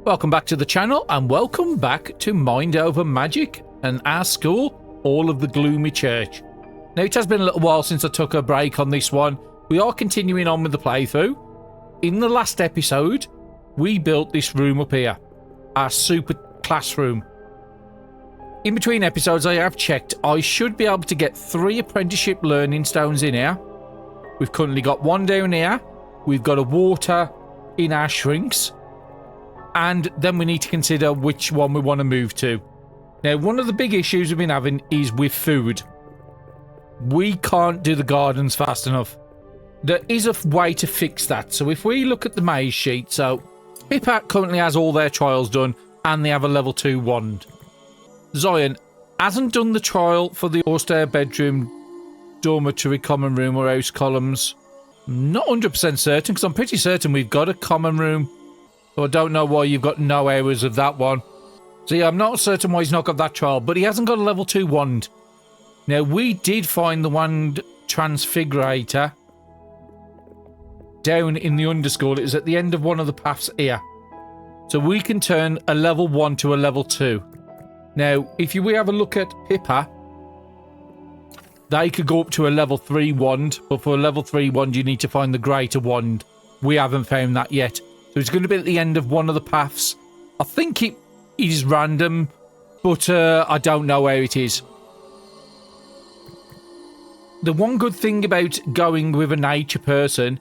Welcome back to the channel and welcome back to Mind Over Magic and our school, All of the Gloomy Church. Now it has been a little while since I took a break on this one. We are continuing on with the playthrough. In the last episode, we built this room up here, our super classroom. In between episodes I have checked, I should be able to get 3 apprenticeship learning stones in here. We've currently got 1 down here. We've got a water in our shrinks. And then we need to consider which one we want to move to. Now, one of the big issues we've been having is with food. We can't do the gardens fast enough. There is a way to fix that. So if we look at the maze sheet, so Pippa currently has all their trials done and they have a level 2 wand. Zion hasn't done the trial for the austere bedroom, dormitory, common room or house columns. I'm not 100% certain because I'm pretty certain we've got a common room. So I don't know why you've got no hours of that one. So yeah, I'm not certain why he's not got that trial, but he hasn't got a level 2 wand. Now, we did find the wand transfigurator down in the underschool. It was at the end of one of the paths here. So we can turn a level 1 to a level 2. Now, if we have a look at Pippa, they could go up to a level 3 wand, but for a level 3 wand, you need to find the greater wand. We haven't found that yet. So it's going to be at the end of one of the paths. I think it is random, but I don't know where it is. The one good thing about going with a nature person,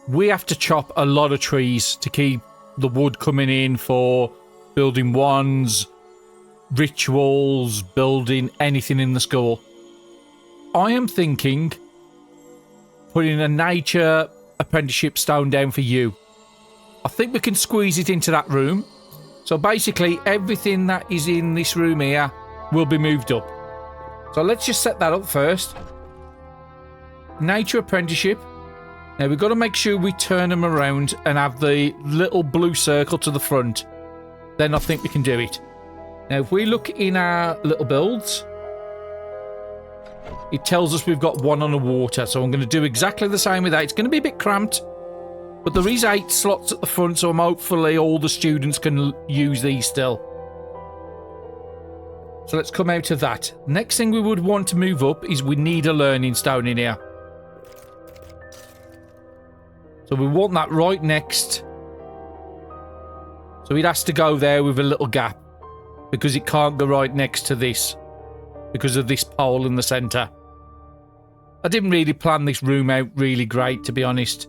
we have to chop a lot of trees to keep the wood coming in for building wands, rituals, building anything in the school. I am thinking putting a nature apprenticeship stone down for you. I think we can squeeze it into that room. So basically, everything that is in this room here will be moved up. So let's just set that up first. Nature apprenticeship. Now, we've got to make sure we turn them around and have the little blue circle to the front. Then I think we can do it. Now, if we look in our little builds, it tells us we've got 1 on the water. So I'm going to do exactly the same with that. It's going to be a bit cramped. But there is 8 slots at the front, so hopefully all the students can use these still. So let's come out of that. Next thing we would want to move up is we need a learning stone in here. So we want that right next. So it has to go there with a little gap, because it can't go right next to this because of this pole in the centre. I didn't really plan this room out really great, to be honest.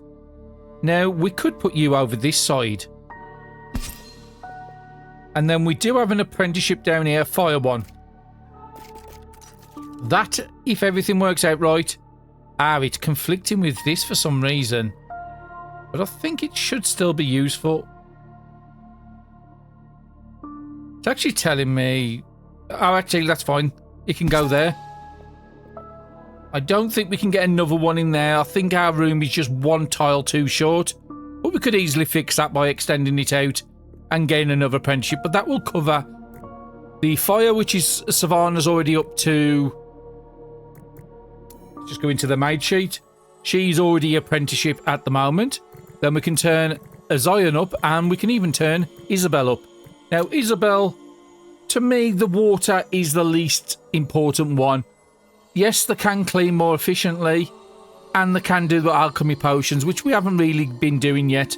Now, we could put you over this side. And then we do have an apprenticeship down here, fire one. That, if everything works out right... it's conflicting with this for some reason. But I think it should still be useful. It's actually telling me... Oh, actually, that's fine. It can go there. I don't think we can get another one in there. I think our room is just 1 tile too short. But we could easily fix that by extending it out and gain another apprenticeship. But that will cover the fire, which is Savannah's already up to... Just go into the maid sheet. She's already apprenticeship at the moment. Then we can turn Zion up and we can even turn Isabel up. Now, Isabel, to me, the water is the least important one. Yes, they can clean more efficiently, and they can do the alchemy potions, which we haven't really been doing yet,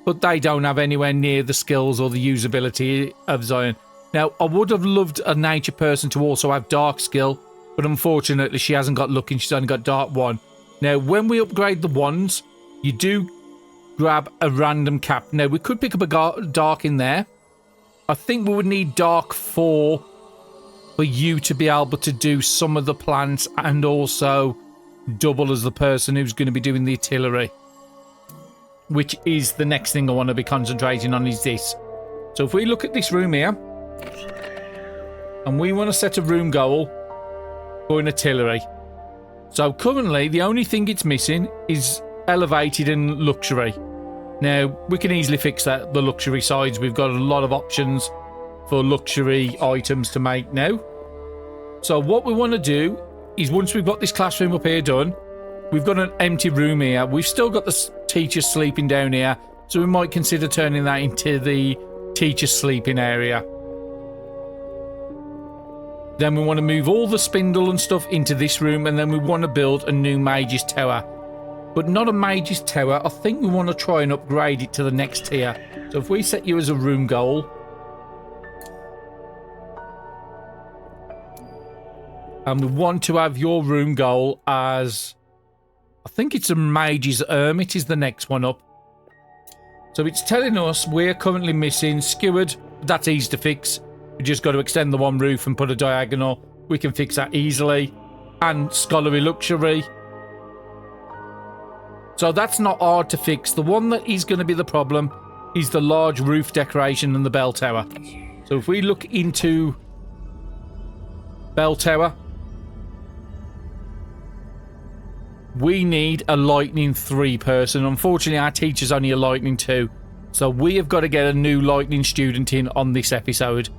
but they don't have anywhere near the skills or the usability of Zion. Now, I would have loved a nature person to also have dark skill, but unfortunately she hasn't got luck and she's only got dark 1. Now, when we upgrade the wands, you do grab a random cap. Now, we could pick up a dark in there. I think we would need dark 4 for you to be able to do some of the plants and also double as the person who's going to be doing the artillery, which is the next thing I want to be concentrating on is this. So if we look at this room here and we want to set a room goal for an artillery. So currently the only thing it's missing is elevated and luxury. Now we can easily fix that, the luxury sides. We've got a lot of options for luxury items to make now. So what we want to do is, once we've got this classroom up here done, we've got an empty room here. We've still got the teachers sleeping down here, so we might consider turning that into the teacher's sleeping area. Then we want to move all the spindle and stuff into this room, and then we want to build a new mage's tower. But not a mage's tower. I think we want to try and upgrade it to the next tier. So if we set you as a room goal, and we want to have your room goal as, I think it's a mage's hermit is the next one up. So it's telling us we're currently missing skewered. That's easy to fix. We just got to extend the one roof and put a diagonal. We can fix that easily. And scholarly luxury. So that's not hard to fix. The one that is going to be the problem is the large roof decoration and the bell tower. So if we look into bell tower, we need a lightning 3 person. Unfortunately, our teacher's only a lightning 2. So we have got to get a new lightning student in on this episode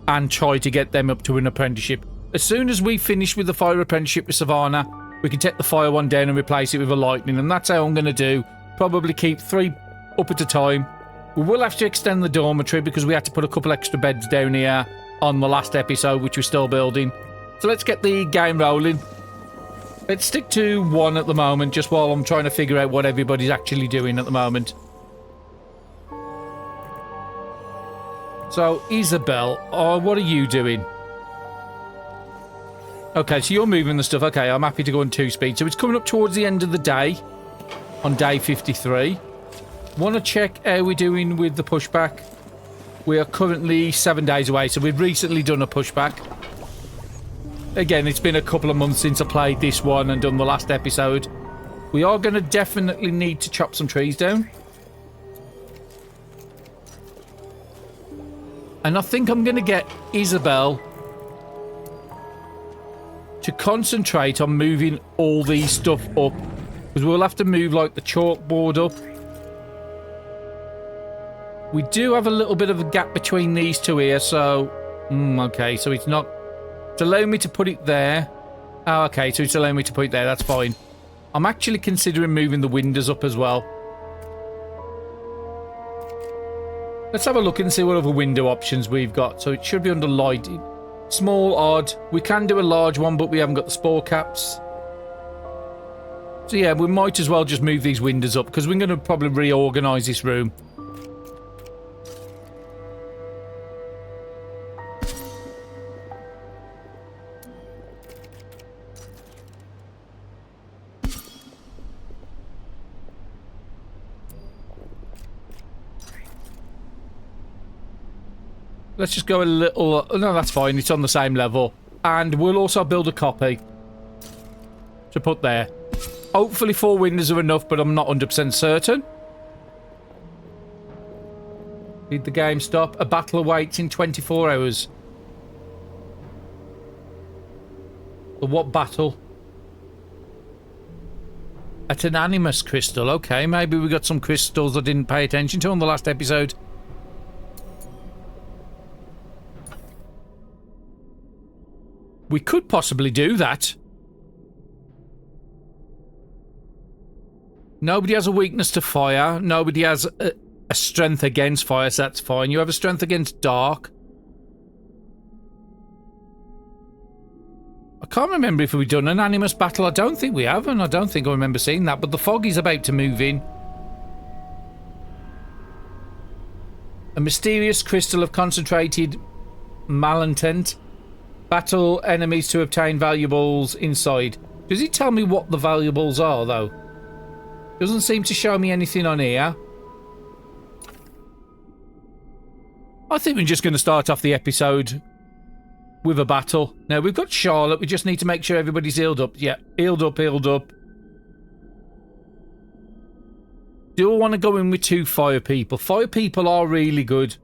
and try to get them up to an apprenticeship. As soon as we finish with the fire apprenticeship with Savannah, we can take the fire one down and replace it with a lightning. And that's how I'm going to do. Probably keep 3 up at a time. We will have to extend the dormitory because we had to put a couple extra beds down here on the last episode, which we're still building. So let's get the game rolling. Let's stick to 1 at the moment, just while I'm trying to figure out what everybody's actually doing at the moment. So, Isabel, what are you doing? Okay, so you're moving the stuff. Okay, I'm happy to go on 2 speed. So it's coming up towards the end of the day, on day 53. Want to check how we're doing with the pushback. We are currently 7 days away, so we've recently done a pushback. Again, it's been a couple of months since I played this one and done the last episode. We are going to definitely need to chop some trees down. And I think I'm going to get Isabel to concentrate on moving all these stuff up. Because we'll have to move like the chalkboard up. We do have a little bit of a gap between these 2 here, so... okay, so it's not... It's allowing me to put it there. Oh, okay, so it's allowing me to put it there. That's fine. I'm actually considering moving the windows up as well. Let's have a look and see what other window options we've got. So it should be under lighting. Small, odd. We can do a large one, but we haven't got the spore caps. So yeah, we might as well just move these windows up because we're going to probably reorganise this room. Let's just go a little... No, that's fine. It's on the same level. And we'll also build a copy to put there. Hopefully 4 windows are enough, but I'm not 100% certain. Did the game stop? A battle awaits in 24 hours. But what battle? At an animus crystal. Okay, maybe we got some crystals I didn't pay attention to on the last episode. We could possibly do that. Nobody has a weakness to fire. Nobody has a strength against fire, so that's fine. You have a strength against dark. I can't remember if we've done an animus battle. I don't think we have, and I don't think I remember seeing that. But the fog is about to move in. A mysterious crystal of concentrated malintent. Battle enemies to obtain valuables inside. Does it tell me what the valuables are, though? Doesn't seem to show me anything on here. I think we're just going to start off the episode with a battle. Now, we've got Charlotte. We just need to make sure everybody's healed up. Yeah, healed up, healed up. Do I want to go in with 2 fire people? Fire people are really good.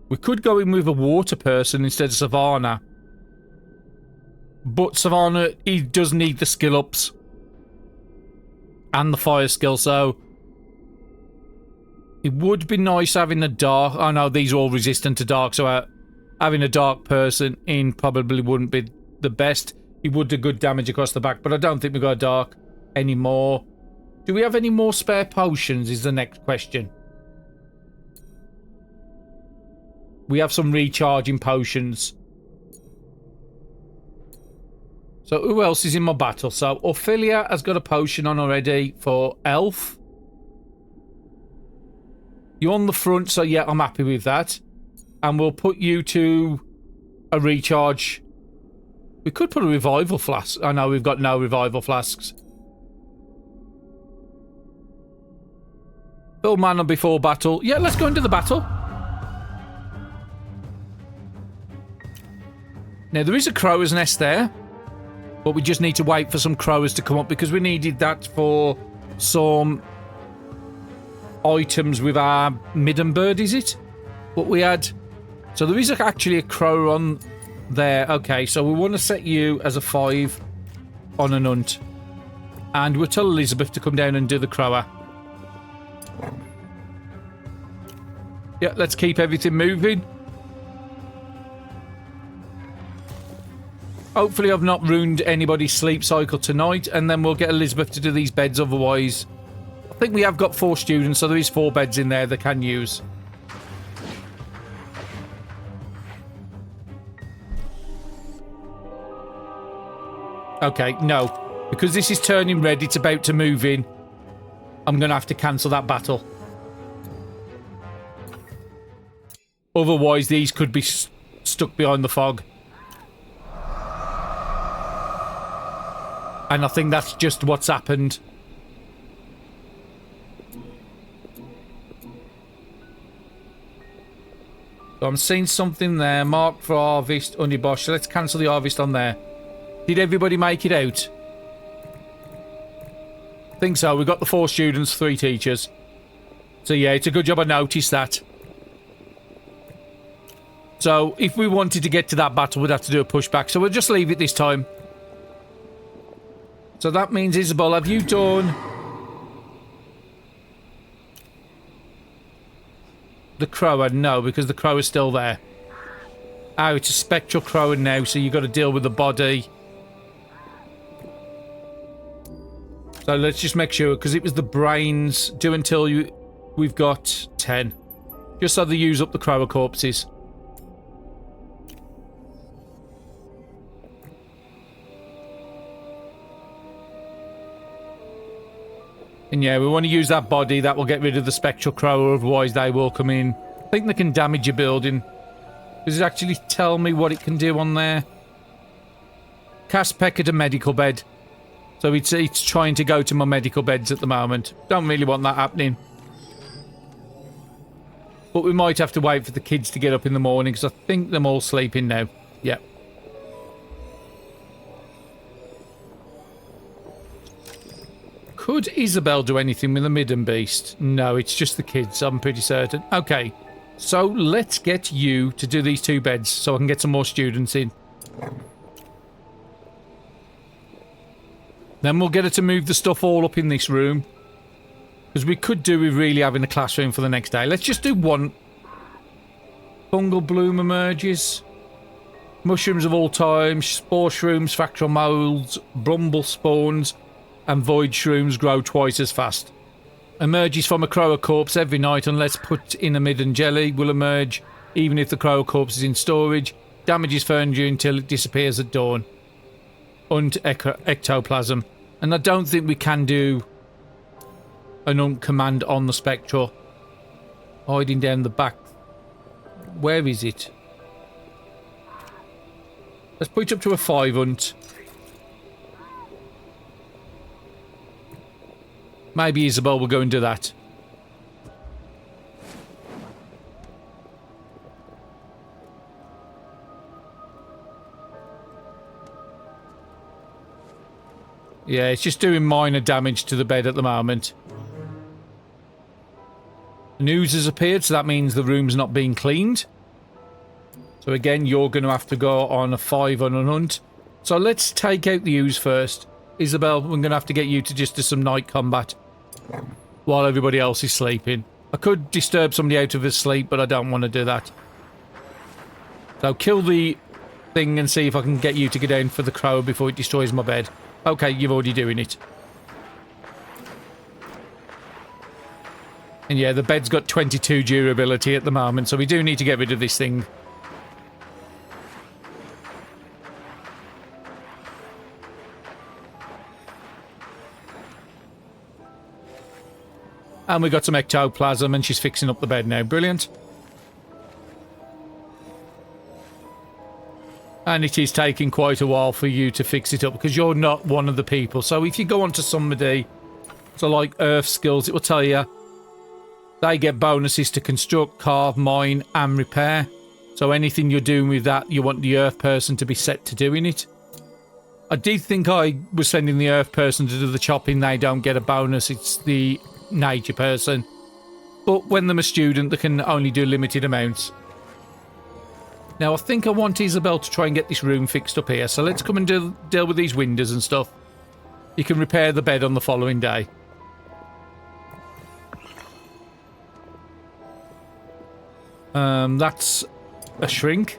We could go in with a water person instead of Savannah. But Savannah, he does need the skill ups. And the fire skill, so... It would be nice having a dark... I know these are all resistant to dark, so having a dark person in probably wouldn't be the best. He would do good damage across the back, but I don't think we've got a dark anymore. Do we have any more spare potions is the next question. We have some recharging potions. So who else is in my battle? So Ophelia has got a potion on already for Elf. You're on the front, so yeah, I'm happy with that. And we'll put you to a recharge. We could put a revival flask. I know we've got no revival flasks. Fill mana before battle. Yeah, let's go into the battle. Now, there is a crow's nest there. But we just need to wait for some crows to come up because we needed that for some items with our midden bird, is it? What we had. So there is actually a crow on there. Okay, so we want to set you as a 5 on an hunt. And we'll tell Elizabeth to come down and do the crower. Yeah, let's keep everything moving. Hopefully I've not ruined anybody's sleep cycle tonight, and then we'll get Elizabeth to do these beds otherwise. I think we have got 4 students, so there is 4 beds in there they can use. Okay, no. Because this is turning red, it's about to move in. I'm going to have to cancel that battle. Otherwise, these could be stuck behind the fog. And I think that's just what's happened. So I'm seeing something there. Mark for harvest, Underbosh. So let's cancel the harvest on there. Did everybody make it out? I think so. We've got the 4 students, 3 teachers. So yeah, it's a good job I noticed that. So if we wanted to get to that battle, we'd have to do a pushback. So we'll just leave it this time. So that means, Isabel, have you done the crower? No, because the crow is still there. Oh, it's a spectral crower now, so you've got to deal with the body. So let's just make sure, because it was the brains. Do until we've got 10. Just so they use up the crower corpses. And yeah, we want to use that body. That will get rid of the spectral crow, otherwise they will come in. I think they can damage your building. Does it actually tell me what it can do on there? Cast Peck at a medical bed. So it's trying to go to my medical beds at the moment. Don't really want that happening. But we might have to wait for the kids to get up in the morning, because I think they're all sleeping now. Yep. Could Isabel do anything with the midden beast? No, it's just the kids, I'm pretty certain. Okay, so let's get you to do these 2 beds so I can get some more students in. Then we'll get her to move the stuff all up in this room. Because we could do with really having a classroom for the next day. Let's just do 1. Fungal bloom emerges. Mushrooms of all time, spore shrooms, fractal molds, brumble spawns, and void shrooms grow twice as fast. Emerges from a crower corpse every night unless put in a midden jelly. Will emerge even if the crower corpse is in storage. Damages furniture until it disappears at dawn. Ectoplasm. And I don't think we can do an command on the spectral. Hiding down the back. Where is it? Let's put it up to a 5 hunt. Maybe Isabel will go and do that. Yeah, it's just doing minor damage to the bed at the moment. News has appeared, so that means the room's not being cleaned. So again, you're going to have to go on a 5 on a hunt. So let's take out the ooze first. Isabel, we're going to have to get you to just do some night combat while everybody else is sleeping. I could disturb somebody out of his sleep, but I don't want to do that. So kill the thing and see if I can get you to go down for the crow before it destroys my bed. Okay, you're already doing it. And yeah, the bed's got 22 durability at the moment, so we do need to get rid of this thing. And we got some ectoplasm, and she's fixing up the bed now. Brilliant. And it is taking quite a while for you to fix it up, because you're not one of the people. So if you go onto somebody, so like Earth Skills, it will tell you they get bonuses to construct, carve, mine, and repair. So anything you're doing with that, you want the Earth person to be set to doing it. I did think I was sending the Earth person to do the chopping. They don't get a bonus. It's the nature person. But when they're a student, they can only do limited amounts. Now, I think I want Isabel to try and get this room fixed up here. So let's come and deal with these windows and stuff. You can repair the bed on the following day. That's a shrink.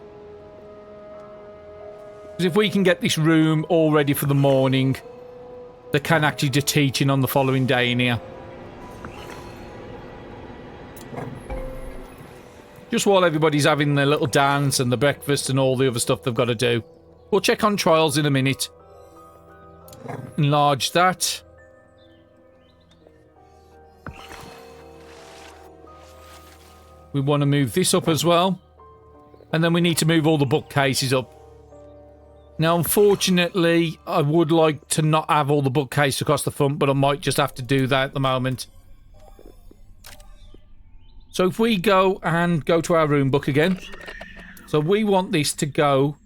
Because if we can get this room all ready for the morning, they can actually do teaching on the following day in here. Just while everybody's having their little dance and the breakfast and all the other stuff they've got to do. We'll check on trials in a minute. Enlarge that. We want to move this up as well. And then we need to move all the bookcases up. Now, unfortunately, I would like to not have all the bookcases across the front, but I might just have to do that at the moment. So if we go to our room book again. So we want this to go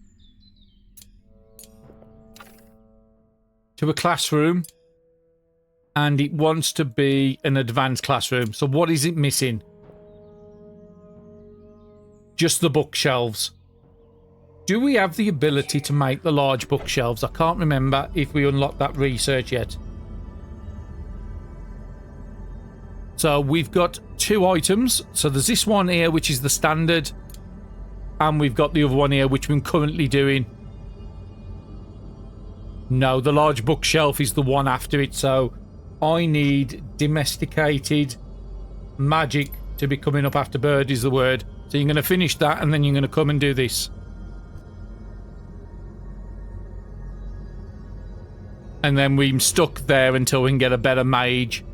to a classroom. And it wants to be an advanced classroom. So what is it missing? Just the bookshelves. Do we have the ability to make the large bookshelves? I can't remember if we unlocked that research yet. So we've got 2 items. So there's this one here, which is the standard. And we've got the other one here, which we're currently doing. No, the large bookshelf is the one after it. So I need domesticated magic to be coming up after bird is the word. So you're going to finish that and then you're going to come and do this. And then we're stuck there until we can get a better mage.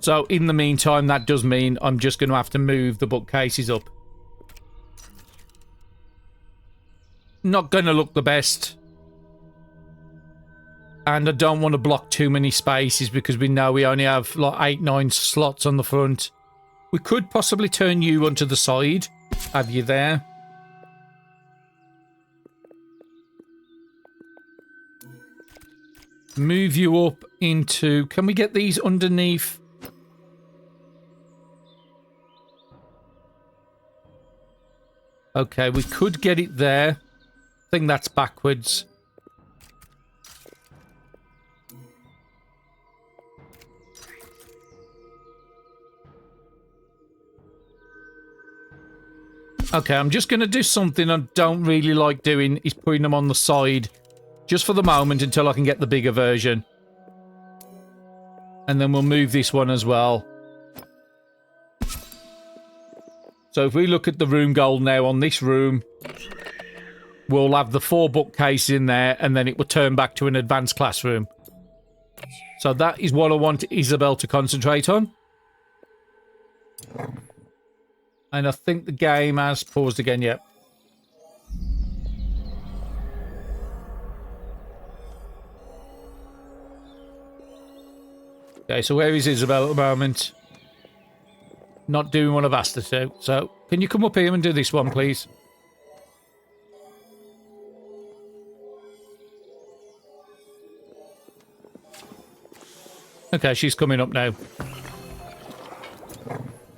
So in the meantime, that does mean I'm just going to have to move the bookcases up. Not going to look the best. And I don't want to block too many spaces because we know we only have like 8-9 slots on the front. We could possibly turn you onto the side. Have you there? Move you up into... Can we get these underneath? Okay, we could get it there. I think that's backwards. Okay, I'm just going to do something I don't really like doing, is putting them on the side. Just for the moment until I can get the bigger version. And then we'll move this one as well. So if we look at the room goal now on this room, we'll have the 4 bookcases in there and then it will turn back to an advanced classroom. So that is what I want Isabel to concentrate on. And I think the game has paused again, yep. Okay, so where is Isabel at the moment? Not doing what I've asked her to. So, can you come up here and do this one, please? Okay, she's coming up now.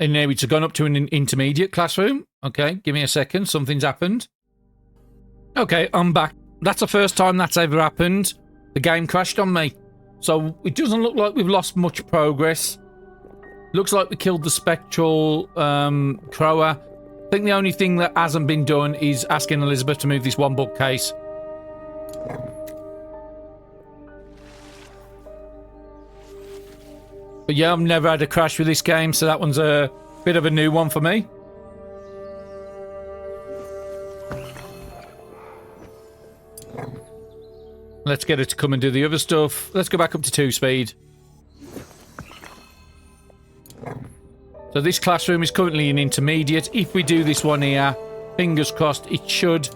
And now it's gone up to an intermediate classroom. Okay, give me a second. Something's happened. Okay, I'm back. That's the first time that's ever happened. The game crashed on me. So it doesn't look like we've lost much progress. Looks like we killed the spectral crower. I think the only thing that hasn't been done is asking Elizabeth to move this one bookcase. But yeah, I've never had a crash with this game, so that one's a bit of a new one for me. Let's get it to come and do the other stuff. Let's go back up to 2 speed. So this classroom is currently an intermediate. If we do this one here, fingers crossed, it should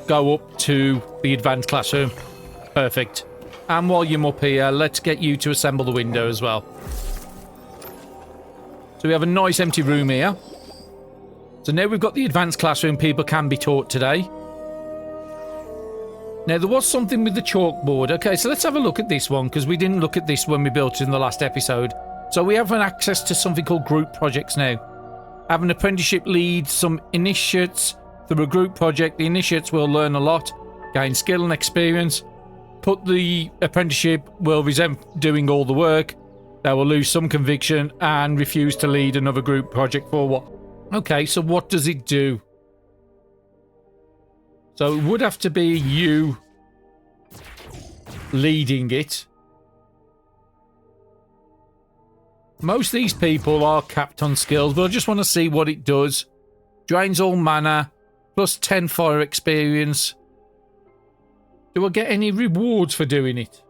go up to the advanced classroom. Perfect. And while you're up here, let's get you to assemble the window as well. So we have a nice empty room here. So now we've got the advanced classroom, people can be taught today. Now, there was something with the chalkboard. Okay, so let's have a look at this one, because we didn't look at this when we built it in the last episode. So we have an access to something called group projects now. Have an apprenticeship lead some initiates through a group project. The initiates will learn a lot, gain skill and experience. Put the apprenticeship will resent doing all the work. They will lose some conviction and refuse to lead another group project for what? Okay, so what does it do? So it would have to be you leading it. Most of these people are capped on skills, but I just want to see what it does. Drains all mana, plus 10 fire experience. Do I get any rewards for doing it?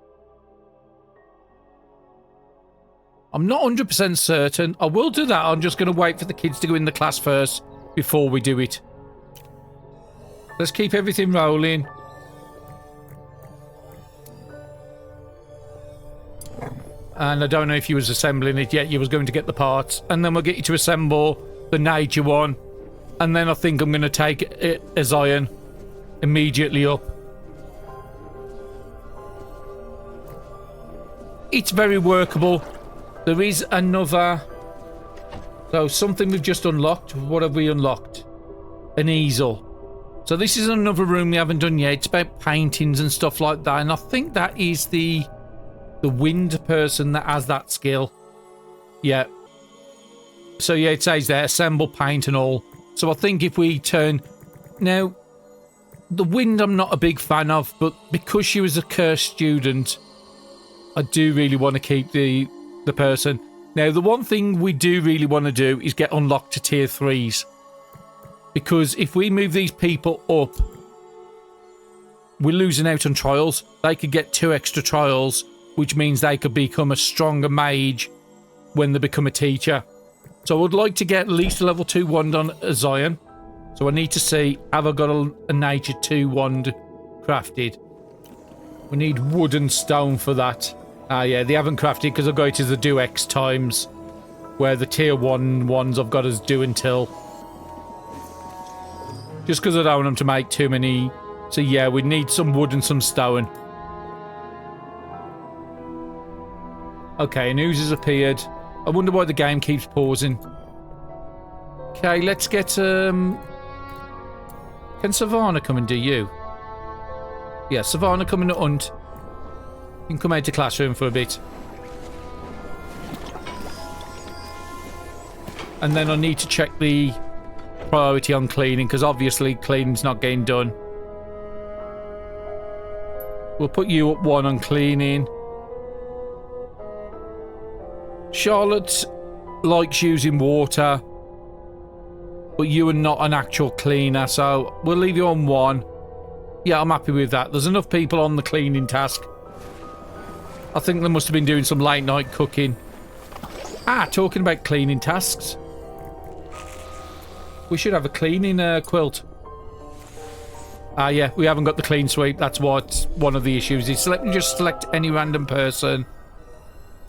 I'm not 100% certain. I will do that. I'm just going to wait for the kids to go in the class first before we do it. Let's keep everything rolling. And I don't know if you was assembling it yet. You was going to get the parts. And then we'll get you to assemble the nature one. And then I think I'm going to take it as iron immediately up. It's very workable. There is another... So something we've just unlocked. What have we unlocked? An easel. So this is another room we haven't done yet. It's about paintings and stuff like that. And I think that is the wind person that has that skill. Yeah. So yeah, it says there, assemble, paint and all. So I think if we turn... Now, the wind I'm not a big fan of, but because she was a cursed student, I do really want to keep the person. Now, the one thing we do really want to do is get unlocked to tier 3s. Because if we move these people up, we're losing out on trials. They could get 2 extra trials, which means they could become a stronger mage when they become a teacher. So I would like to get at least a level 2 wand on a Zion. So I need to see, have I got a nature 2 wand crafted? We need wood and stone for that. Ah, yeah, they haven't crafted because I've got it as the do X times, where the tier 1 ones I've got as do until. Just because I don't want them to make too many. So yeah, we need some wood and some stone. Okay, news has appeared. I wonder why the game keeps pausing. Okay, let's get... Can Savannah come and do you? Yeah, Savannah come and hunt. You can come out to classroom for a bit. And then I need to check the priority on cleaning, because obviously cleaning's not getting done. We'll put you up 1 on cleaning. Charlotte likes using water, but you are not an actual cleaner, so we'll leave you on 1. Yeah, I'm happy with that. There's enough people on the cleaning task. I think they must have been doing some late night cooking. Ah, talking about cleaning tasks. We should have a cleaning quilt. Ah, yeah, we haven't got the clean sweep. That's what one of the issues is. So let me just select any random person.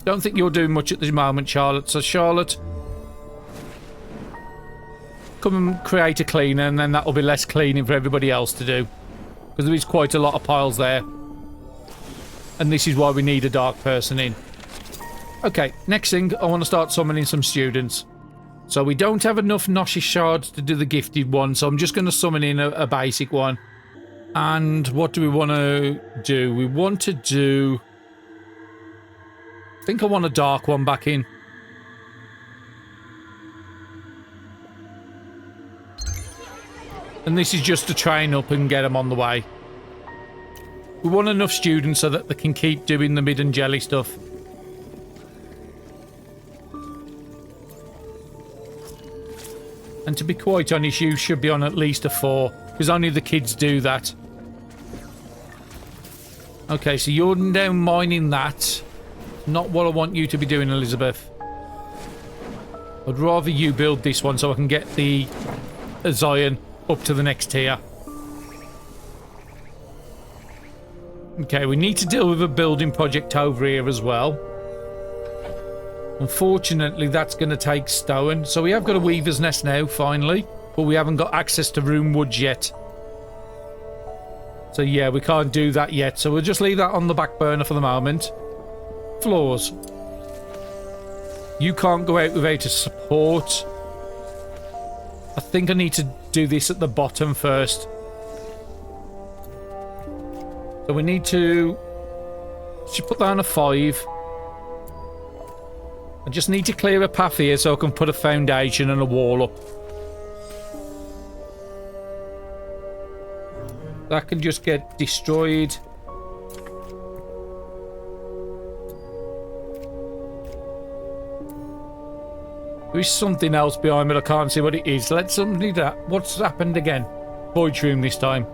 Don't think you're doing much at the moment, Charlotte. So Charlotte, come and create a cleaner, and then that'll be less cleaning for everybody else to do. Because there is quite a lot of piles there. And this is why we need a dark person in. Okay, next thing, I want to start summoning some students. So we don't have enough Gnosis shards to do the gifted one, so I'm just going to summon in a basic one. And what do we want to do? We want to do... I think I want a dark one back in. And this is just to train up and get them on the way. We want enough students so that they can keep doing the mid and jelly stuff. And to be quite honest, you should be on at least a 4, because only the kids do that. Okay, so you're down mining that. Not what I want you to be doing, Elizabeth. I'd rather you build this one so I can get the Zion up to the next tier. Okay, we need to deal with a building project over here as well. Unfortunately, that's going to take stone. So we have got a weaver's nest now, finally. But we haven't got access to room woods yet. So yeah, we can't do that yet. So we'll just leave that on the back burner for the moment. Floors. You can't go out without a support. I think I need to do this at the bottom first. So we need to just put down a 5. I just need to clear a path here so I can put a foundation and a wall up. That can just get destroyed. There is something else behind me, but I can't see what it is. Let somebody do that. What's happened again? Void room this time.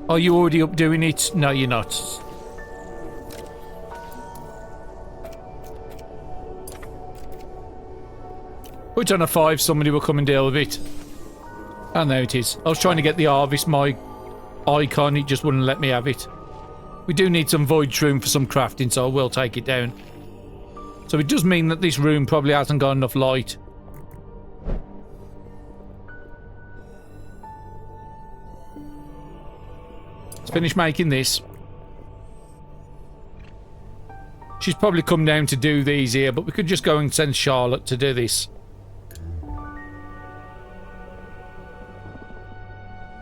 Are you already up doing it? No, you're not. Put on a 5, somebody will come and deal with it. And there it is. I was trying to get the harvest, my icon, it just wouldn't let me have it. We do need some void room for some crafting, so I will take it down. So it does mean that this room probably hasn't got enough light. Let's finish making this. She's probably come down to do these here, but we could just go and send Charlotte to do this.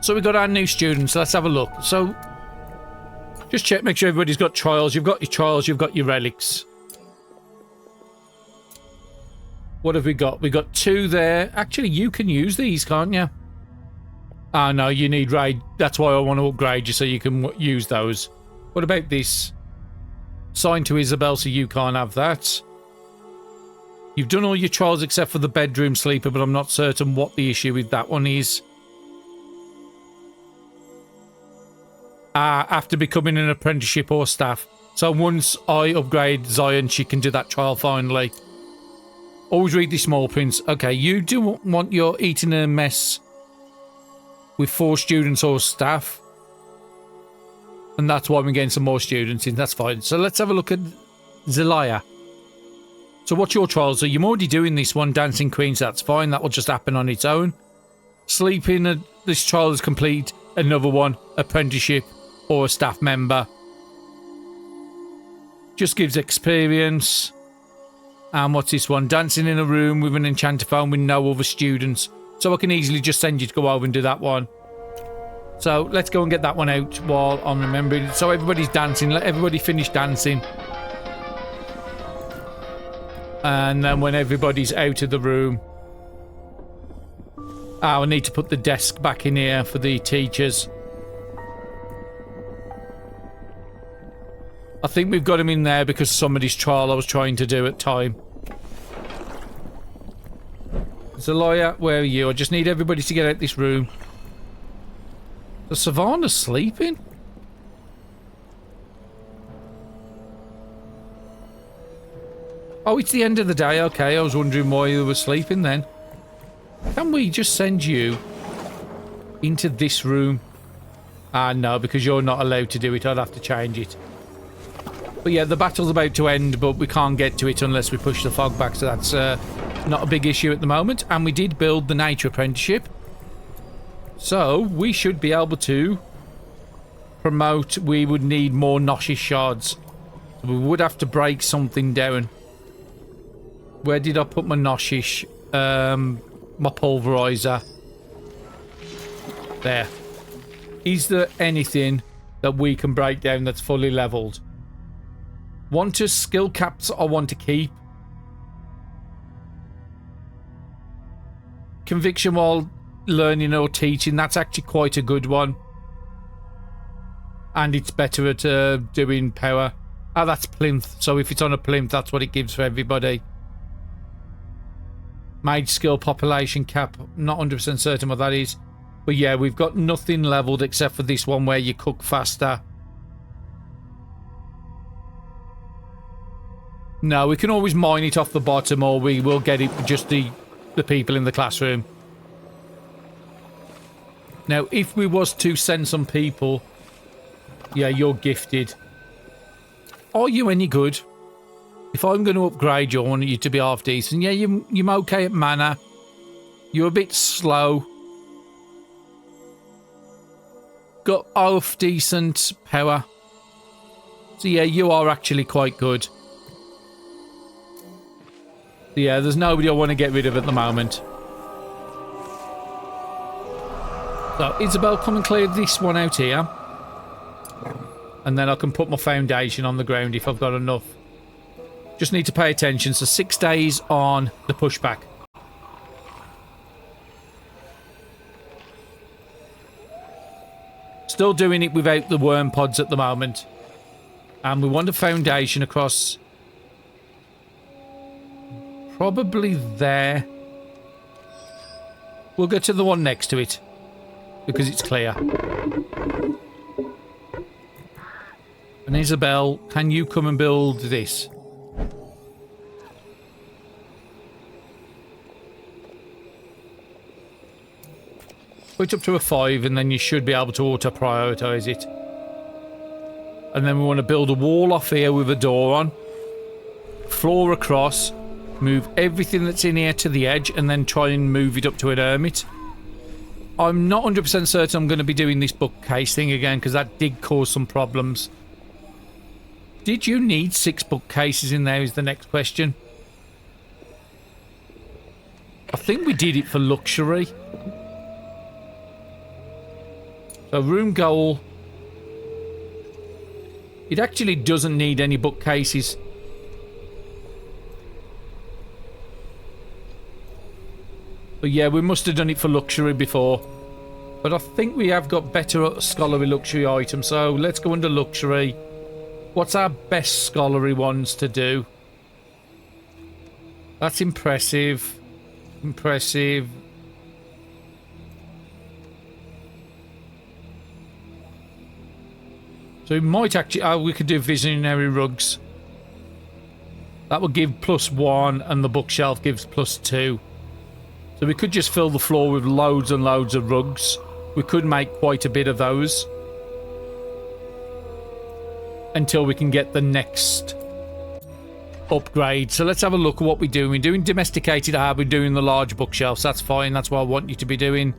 So we've got our new students. Let's have a look. So, just check, make sure everybody's got trials. You've got your trials, you've got your relics. What have we got? We got 2 there. Actually, you can use these, can't you? Oh, no, you need raid. That's why I want to upgrade you so you can use those. What about this? Signed to Isabel, so you can't have that. You've done all your trials except for the bedroom sleeper, but I'm not certain what the issue with that one is. After becoming an apprenticeship or staff. So once I upgrade Zion, she can do that trial finally. Always read the small print. Okay, you do want your eating in a mess with 4 students or staff. And that's why we're getting some more students in. That's fine. So let's have a look at Zelaya. So what's your trials? So you're already doing this one, Dancing Queens. That's fine. That will just happen on its own. Sleeping, this trial is complete. Another one, apprenticeship or a staff member. Just gives experience. And what's this one? Dancing in a room with an enchanter phone with no other students. So I can easily just send you to go over and do that one. So let's go and get that one out while I'm remembering. So everybody's dancing. Let everybody finish dancing. And then when everybody's out of the room. I need to put the desk back in here for the teachers. I think we've got him in there because somebody's trial I was trying to do at time. Zelaya, where are you? I just need everybody to get out this room. The Savannah's sleeping? Oh, it's the end of the day. Okay, I was wondering why you were sleeping then. Can we just send you into this room? No, because you're not allowed to do it. I'd have to change it. But yeah, the battle's about to end, but we can't get to it unless we push the fog back, so that's not a big issue at the moment. And we did build the nature apprenticeship. So we should be able to promote. We would need more Noshish shards. We would have to break something down. Where did I put my Noshish? My pulverizer. There. Is there anything that we can break down that's fully leveled? Want to skill caps I want to keep. Conviction while learning or teaching, that's actually quite a good one. And it's better at doing power. That's plinth, so if it's on a plinth, that's what it gives for everybody. Mage skill population cap. Not 100% certain what that is. But yeah, we've got nothing leveled except for this one where you cook faster. No, we can always mine it off the bottom, or we will get it for just the people in the classroom. Now, if we was to send some people... Yeah, you're gifted. Are you any good? If I'm going to upgrade you, I want you to be half decent. Yeah, you're okay at mana. You're a bit slow. Got half decent power. So yeah, you are actually quite good. So yeah, there's nobody I want to get rid of at the moment. So Isabel, come and clear this one out here. And then I can put my foundation on the ground if I've got enough. Just need to pay attention. So 6 days on the pushback. Still doing it without the worm pods at the moment. And we want a foundation across... Probably there. We'll go to the one next to it. Because it's clear. And Isabel, can you come and build this? Put it up to a 5 and then you should be able to auto-prioritise it. And then we want to build a wall off here with a door on. Floor across. Move everything that's in here to the edge and then try and move it up to an hermit. I'm not 100% certain I'm going to be doing this bookcase thing again because that did cause some problems. Did you need 6 bookcases in there is the next question. I think we did it for luxury. So room goal. It actually doesn't need any bookcases. But yeah, we must have done it for luxury before. But I think we have got better scholarly luxury items. So let's go under luxury. What's our best scholarly ones to do? That's impressive. Impressive. So we might actually... Oh, we could do visionary rugs. That would give +1 and the bookshelf gives +2. So we could just fill the floor with loads and loads of rugs. We could make quite a bit of those. Until we can get the next upgrade. So let's have a look at what we're doing. We're doing domesticated herb. We're doing the large bookshelves. That's fine. That's what I want you to be doing.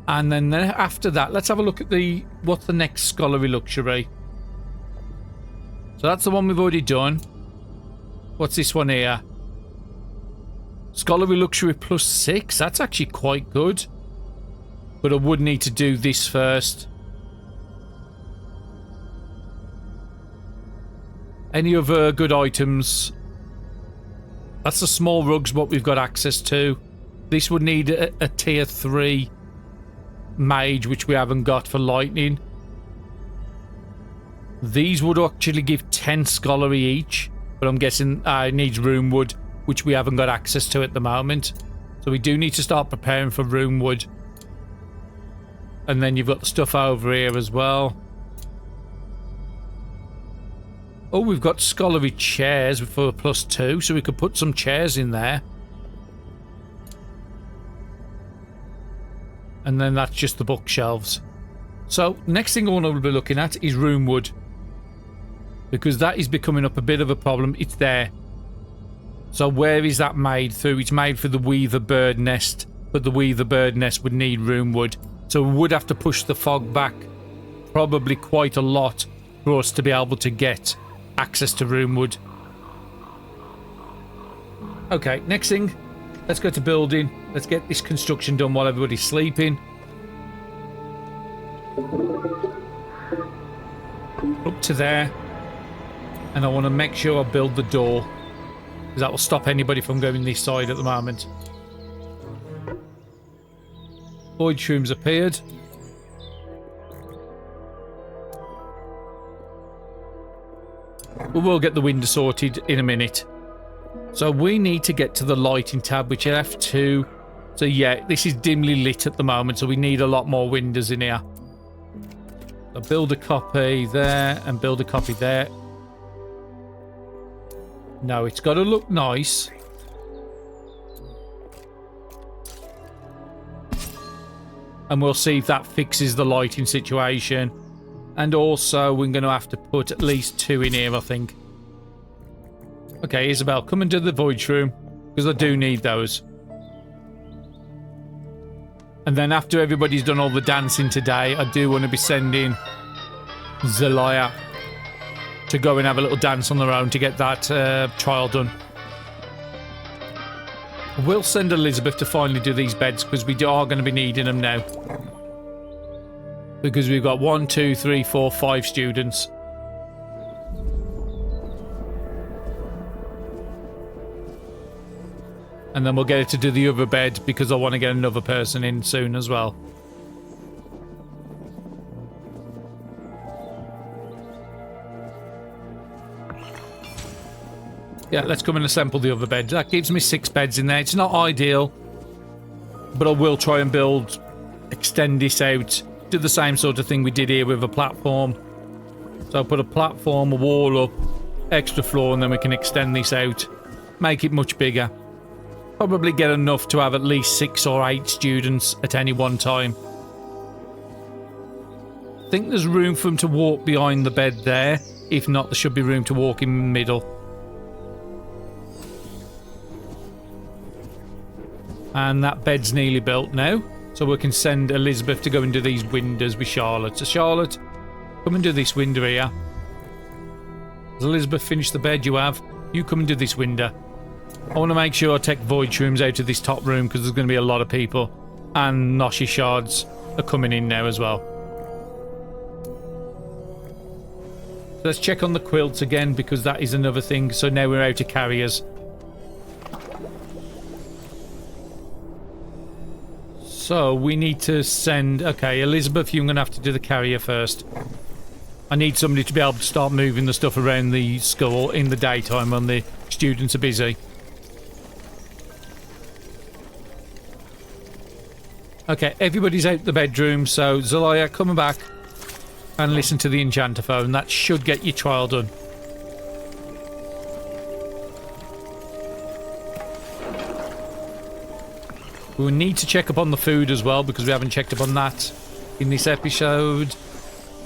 And then after that, let's have a look at the... What's the next scholarly luxury? So that's the one we've already done. What's this one here? Scholarly luxury +6. That's actually quite good. But I would need to do this first. Any other good items? That's the small rugs what we've got access to. This would need a tier 3 mage, which we haven't got for lightning. These would actually give 10 scholarly each. But I'm guessing it needs room wood, which we haven't got access to at the moment. So we do need to start preparing for room wood. And then you've got the stuff over here as well. Oh, we've got scholarly chairs for +2, so we could put some chairs in there. And then that's just the bookshelves. So, next thing I want to be looking at is room wood. Because that is becoming up a bit of a problem. It's there. So where is that made through? It's made for the weaver bird nest. But the weaver bird nest would need room wood. So we would have to push the fog back probably quite a lot for us to be able to get access to room wood. Okay, next thing. Let's go to building. Let's get this construction done while everybody's sleeping. Up to there. And I want to make sure I build the door. Because that will stop anybody from going this side at the moment. Void shrooms appeared. We will get the window sorted in a minute. So we need to get to the lighting tab, which is F2. So yeah, this is dimly lit at the moment, so we need a lot more windows in here. So build a copy there and build a copy there. No, it's got to look nice. And we'll see if that fixes the lighting situation. And also, we're going to have to put at least 2 in here, I think. Okay, Isabel, come and do the void room, because I do need those. And then after everybody's done all the dancing today, I do want to be sending Zelaya to go and have a little dance on their own to get that trial done. We'll send Elizabeth to finally do these beds, because we are going to be needing them now. Because we've got 1, 2, 3, 4, 5 students. And then we'll get her to do the other bed, because I want to get another person in soon as well. Yeah, let's come and assemble the other bed. That gives me 6 beds in there. It's not ideal, but I will try and extend this out. Do the same sort of thing we did here with a platform. So I'll put a platform, a wall up, extra floor, and then we can extend this out. Make it much bigger. Probably get enough to have at least 6 or 8 students at any one time. I think there's room for them to walk behind the bed there. If not, there should be room to walk in the middle. And that bed's nearly built now. So we can send Elizabeth to go and do these windows with Charlotte. So Charlotte, come and do this window here. Has Elizabeth finished the bed? You have. You come and do this window. I want to make sure I take void shrooms out of this top room, because there's going to be a lot of people. And Noshi shards are coming in now as well. So let's check on the quilts again, because that is another thing. So now we're out of carriers. So we need to send... Okay, Elizabeth, you're going to have to do the carrier first. I need somebody to be able to start moving the stuff around the school in the daytime when the students are busy. Okay, everybody's out the bedroom, so Zelaya, come back and listen to the enchanter phone. That should get your trial done. We need to check up on the food as well, because we haven't checked up on that in this episode.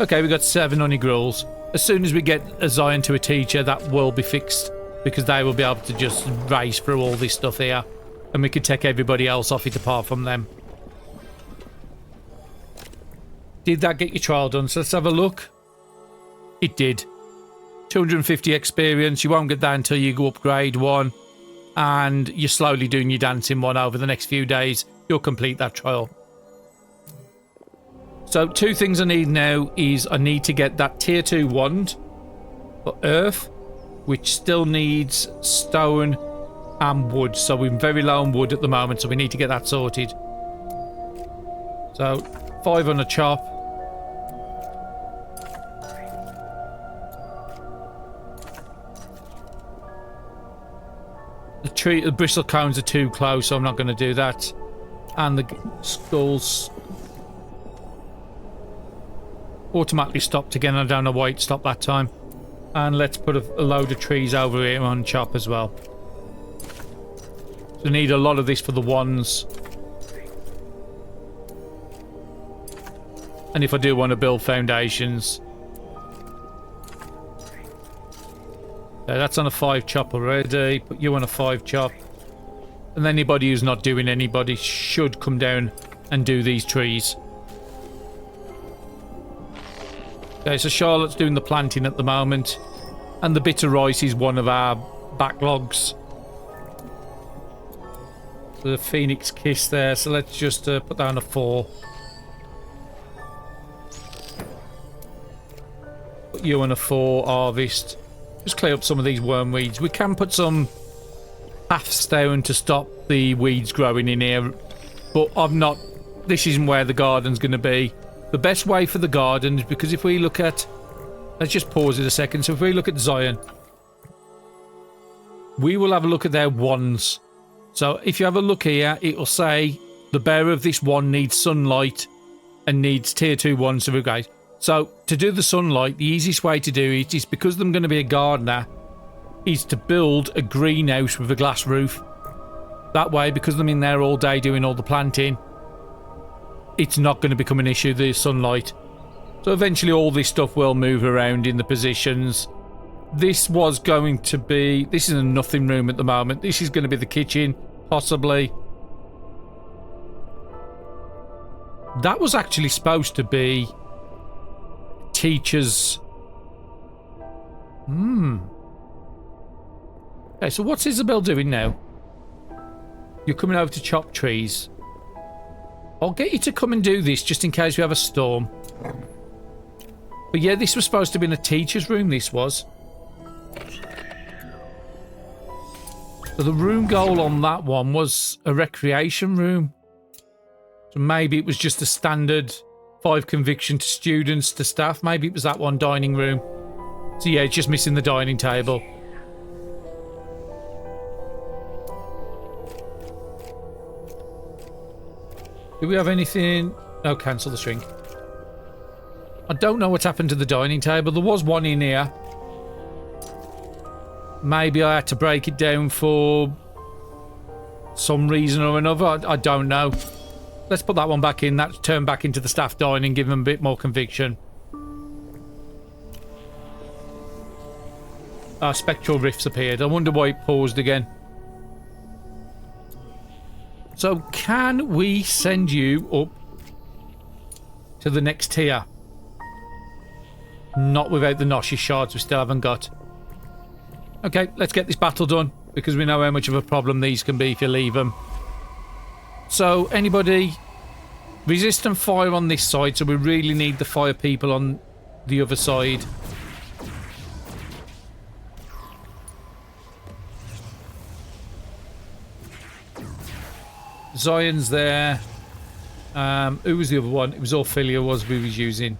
Okay, we got 7 honey gruels. As soon as we get a Zion to a teacher, that will be fixed, because they will be able to just race through all this stuff here, and we can take everybody else off it apart from them. Did that get your trial done? So let's have a look. It did. 250 experience. You won't get that until you go up grade 1. And you're slowly doing your dancing one over the next few days. You'll complete that trial. So 2 things I need now is I need to get that tier 2 wand for earth, which still needs stone and wood. So we're very low on wood at the moment, so we need to get that sorted. So 5 on a chop. The bristle cones are too close, so I'm not going to do that. And the skulls automatically stopped again. I don't know why it stopped that time. And let's put a load of trees over here on chop as well. So we need a lot of this for the wands. And if I do want to build foundations. That's on a 5 chop already. Put you on a 5 chop. And anybody who's not doing anybody should come down and do these trees. Okay, so Charlotte's doing the planting at the moment. And the bitter rice is one of our backlogs. So the Phoenix Kiss there. So let's just put that on a 4. Put you on a 4 harvest. Just clear up some of these worm weeds. We can put some paths down to stop the weeds growing in here, but I'm not... This isn't where the garden's going to be. The best way for the garden is because if we look at... Let's just pause it a second. So if we look at Zion, we will have a look at their wands. So if you have a look here, it will say the bearer of this wand needs sunlight and needs tier 2 wands to upgrade. So to do the sunlight, the easiest way to do it is, because I'm going to be a gardener, is to build a greenhouse with a glass roof. That way, because I'm in there all day doing all the planting, it's not going to become an issue, the sunlight. So eventually all this stuff will move around in the positions. This was going to be... This is a nothing room at the moment. This is going to be the kitchen, possibly. That was actually supposed to be teachers. Okay, so what's Isabel doing now? You're coming over to chop trees. I'll get you to come and do this just in case we have a storm. But yeah, this was supposed to be in a teacher's room, this was. So the room goal on that one was a recreation room. So maybe it was just a standard 5 conviction to students, to staff. Maybe it was that one, dining room. So yeah, it's just missing the dining table. Do we have anything? No, cancel the shrink. I don't know what's happened to the dining table. There was one in here. Maybe I had to break it down for some reason or another. I don't know. Let's put that one back in. That's turned back into the staff dining, give them a bit more conviction. Spectral rifts appeared. I wonder why it paused again. So can we send you up to the next tier? Not without the Noshi shards we still haven't got. Okay, let's get this battle done, because we know how much of a problem these can be if you leave them. So, anybody? Resistant fire on this side, so we really need the fire people on the other side. Zion's there. Who was the other one? It was Ophelia we was using.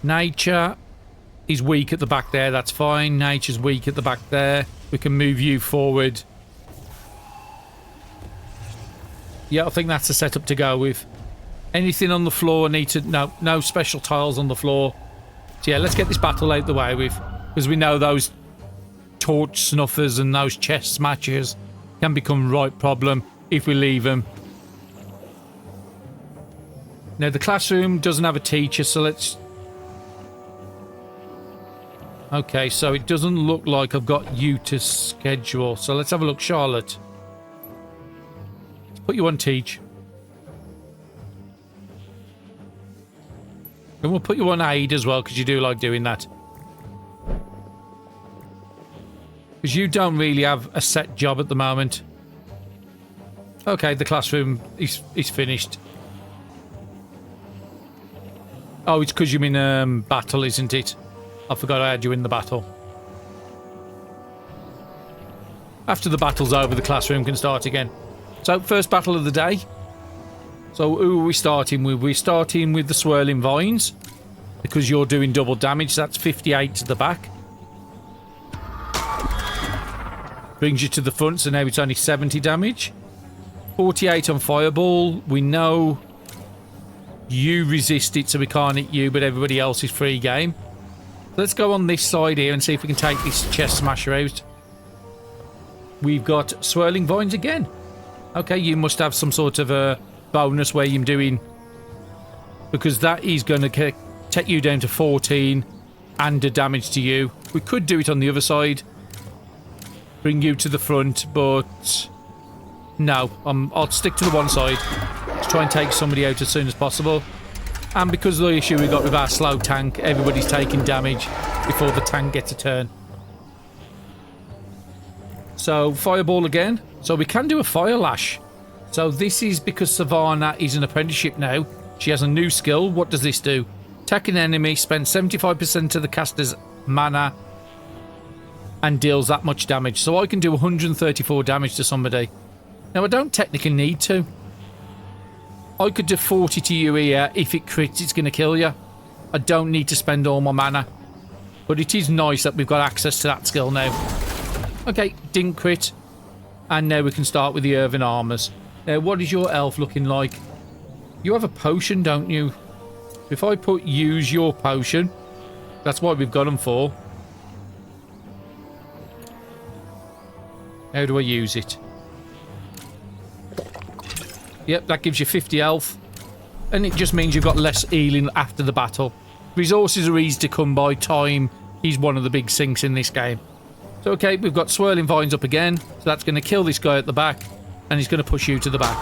Nature is weak at the back there. That's fine. Nature's weak at the back there. We can move you forward. Yeah, I think that's the setup to go with. Anything on the floor need to... No special tiles on the floor. So yeah, let's get this battle out the way with. Because we know those torch snuffers and those chest smashers can become right problem if we leave them. Now, the classroom doesn't have a teacher, so let's... Okay, so it doesn't look like I've got you to schedule. So let's have a look. Charlotte. Let's put you on teach. And we'll put you on aid as well, because you do like doing that. Because you don't really have a set job at the moment. Okay, the classroom is finished. Oh, it's because you're in battle, isn't it? I forgot I had you in the battle. After the battle's over, the classroom can start again. So, first battle of the day. So, who are we starting with? We're starting with the swirling vines, because you're doing double damage. That's 58 to the back. Brings you to the front, so now it's only 70 damage. 48 on fireball. We know you resist it, so we can't hit you, but everybody else is free game. Let's go on this side here and see if we can take this chest smasher out. We've got swirling vines again. Okay, you must have some sort of a bonus where you're doing... Because that is going to take you down to 14 and a damage to you. We could do it on the other side. Bring you to the front, but... No, I'll stick to the one side. Let's try and take somebody out as soon as possible. And because of the issue we got with our slow tank, everybody's taking damage before the tank gets a turn. So, fireball again. So we can do a fire lash. So this is because Savannah is an apprenticeship now. She has a new skill. What does this do? Attack an enemy, spend 75% of the caster's mana, and deals that much damage. So I can do 134 damage to somebody. Now, I don't technically need to. I could do 40 to you here. If it crits, it's going to kill you. I don't need to spend all my mana. But it is nice that we've got access to that skill now. Okay, didn't crit. And now we can start with the earthen armors. Now, what is your elf looking like? You have a potion, don't you? If I put use your potion, that's what we've got them for. How do I use it? Yep, that gives you 50 health. And it just means you've got less healing after the battle. Resources are easy to come by. Time is one of the big sinks in this game. So, okay, we've got swirling vines up again. So that's going to kill this guy at the back. And he's going to push you to the back.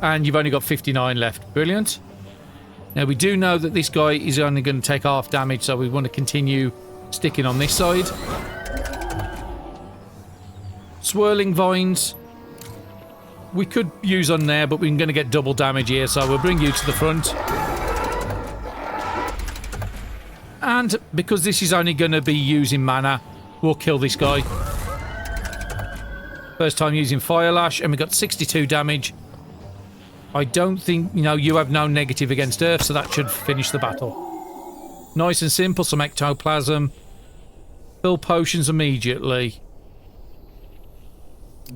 And you've only got 59 left. Brilliant. Now, we do know that this guy is only going to take half damage. So we want to continue sticking on this side. Swirling vines. We could use on there, but we're going to get double damage here. So we'll bring you to the front. And because this is only going to be using mana, we'll kill this guy. First time using Fire Lash, and we got 62 damage. I don't think, you have no negative against Earth, so that should finish the battle. Nice and simple, some ectoplasm. Fill potions immediately.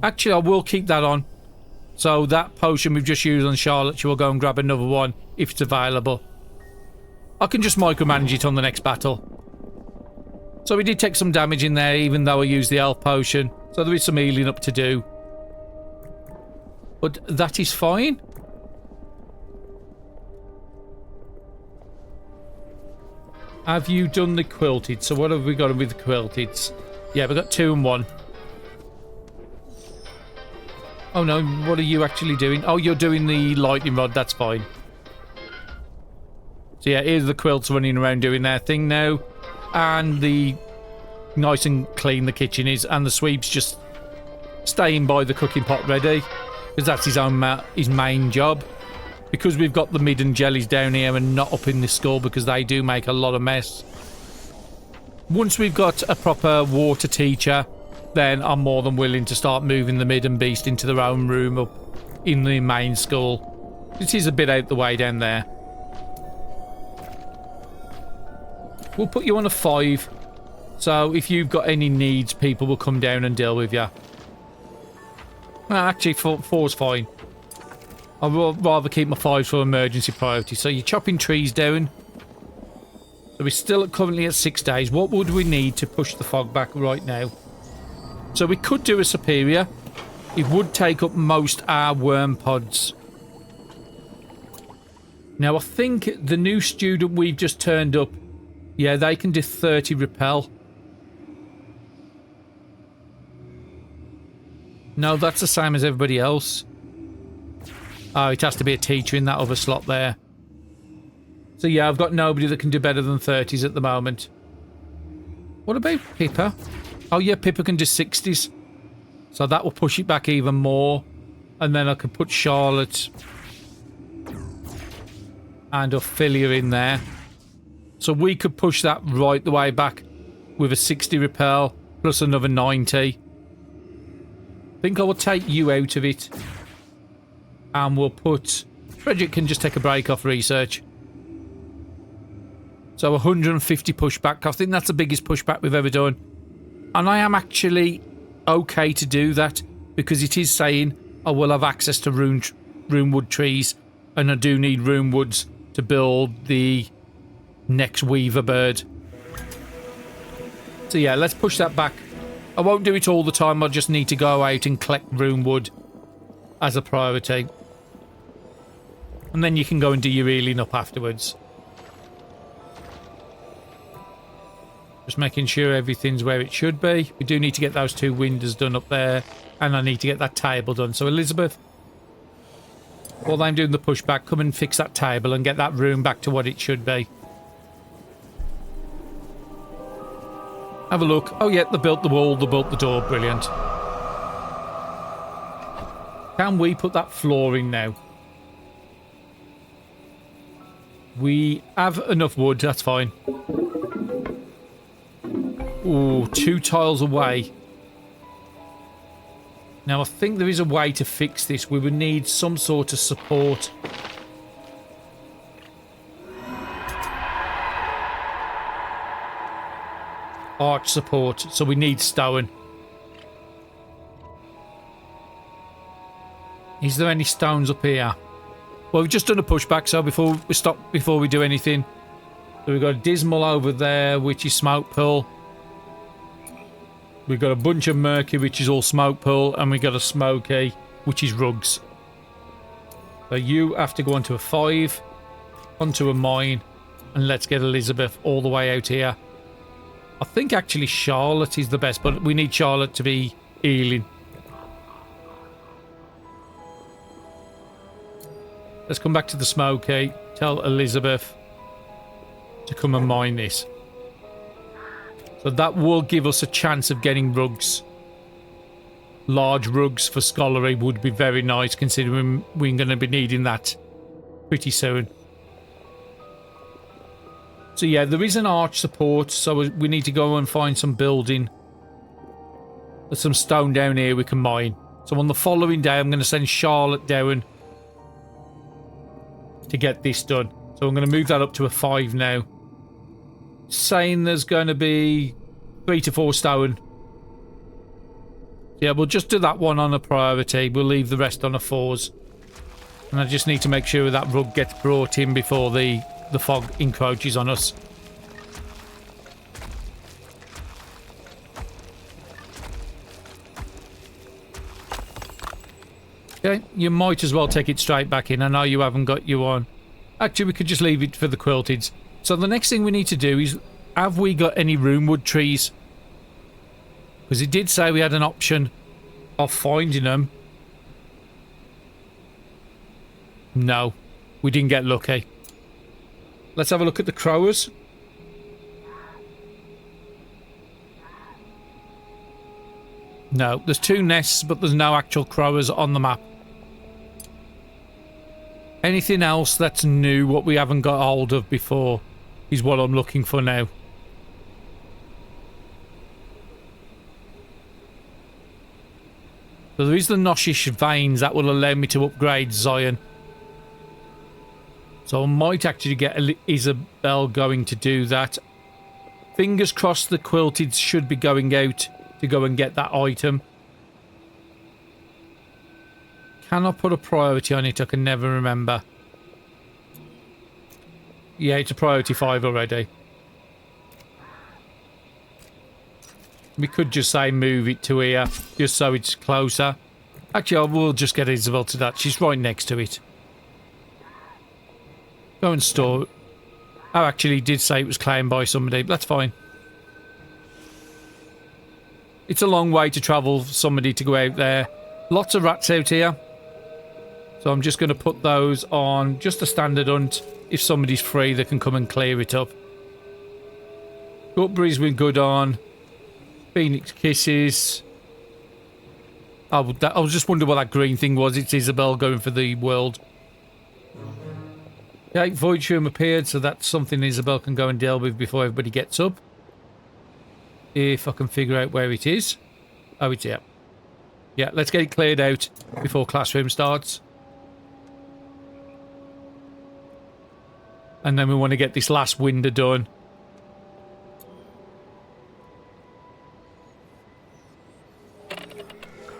Actually, I will keep that on. So that potion we've just used on Charlotte, she will go and grab another one if it's available. I can just micromanage it on the next battle. So we did take some damage in there, even though I used the elf potion. So there is some healing up to do. But that is fine. Have you done the quilted? So what have we got with the quilted? Yeah, we've got 2 and 1. Oh no, what are you actually doing? Oh, you're doing the lightning rod, that's fine. So yeah, here's the quilts running around doing their thing now. And the nice and clean the kitchen is. And the sweep's just staying by the cooking pot ready. Because that's his main job. Because we've got the midden jellies down here and not up in the skull, because they do make a lot of mess. Once we've got a proper water teacher, then I'm more than willing to start moving the midden beast into their own room up in the main skull. It is a bit out the way down there. We'll put you on a 5. So if you've got any needs, people will come down and deal with you. Well, actually, 4's fine. I'd rather keep my 5s for emergency priority. So you're chopping trees down. So we're still currently at 6 days. What would we need to push the fog back right now? So we could do a superior. It would take up most our worm pods. Now, I think the new student we've just turned up, yeah, they can do 30 repel. No, that's the same as everybody else. Oh, it has to be a teacher in that other slot there. So yeah, I've got nobody that can do better than 30s at the moment. What about Pippa? Oh yeah, Pippa can do 60s. So that will push it back even more. And then I can put Charlotte and Ophelia in there. So we could push that right the way back with a 60 repel plus another 90. I think I will take you out of it. And we'll put... Frederick can just take a break off research. So 150 pushback. I think that's the biggest pushback we've ever done. And I am actually okay to do that, because it is saying I will have access to rune wood trees, and I do need rune woods to build the next Weaver bird. So yeah, let's push that back. I won't do it all the time. I just need to go out and collect rune wood as a priority. And then you can go and do your healing up afterwards. Just making sure everything's where it should be. We do need to get those 2 windows done up there. And I need to get that table done. So Elizabeth, while I'm doing the pushback, come and fix that table and get that room back to what it should be. Have a look. Oh yeah, they built the wall, they built the door. Brilliant. Can we put that floor in now? We have enough wood, that's fine. Ooh, 2 tiles away. Now, I think there is a way to fix this. We would need some sort of support. arch support, so we need stone. Is there any stones up here? Well, we've just done a pushback, so before we do anything. So we've got a dismal over there, which is smoke pool. We've got a bunch of murky, which is all smoke pool, and we've got a smoky, which is rugs. So you have to go onto a 5, onto a mine, and let's get Elizabeth all the way out here. I think actually Charlotte is the best, but we need Charlotte to be healing. Let's come back to the smoky. Tell Elizabeth to come and mine this. So that will give us a chance of getting rugs. Large rugs for scholarly would be very nice, considering we're going to be needing that pretty soon. So yeah, there is an arch support, so we need to go and find some building. There's some stone down here we can mine. So on the following day, I'm going to send Charlotte down to get this done. So I'm going to move that up to a 5 now. Saying there's going to be 3 to 4 stone. Yeah, we'll just do that one on a priority. We'll leave the rest on a 4s. And I just need to make sure that rug gets brought in before the fog encroaches on us. Okay, you might as well take it straight back in. I know you haven't got you on. Actually, we could just leave it for the quilted. So the next thing we need to do is, have we got any roomwood trees? Because it did say we had an option of finding them. No, we didn't get lucky. Let's have a look at the crowers. No, there's 2 nests, but there's no actual crowers on the map. Anything else that's new, what we haven't got hold of before, is what I'm looking for now. So there is the Noshish veins that will allow me to upgrade Zion. So I might actually get Isabel going to do that. Fingers crossed the quilted should be going out to go and get that item. Can I put a priority on it? I can never remember. Yeah, it's a priority 5 already. We could just say move it to here, just so it's closer. Actually, I will just get Isabel to that. She's right next to it. Go and store it. Oh, actually, it did say it was claimed by somebody. That's fine. It's a long way to travel for somebody to go out there. Lots of rats out here. So I'm just going to put those on just a standard hunt. If somebody's free, they can come and clear it up. Gutberry's been good on. Phoenix Kisses. I was just wondering what that green thing was. It's Isabel going for the world. Okay, Void Shroom appeared, so that's something Isabel can go and deal with before everybody gets up. If I can figure out where it is. Oh, it's here. Yeah, let's get it cleared out before classroom starts. And then we want to get this last window done.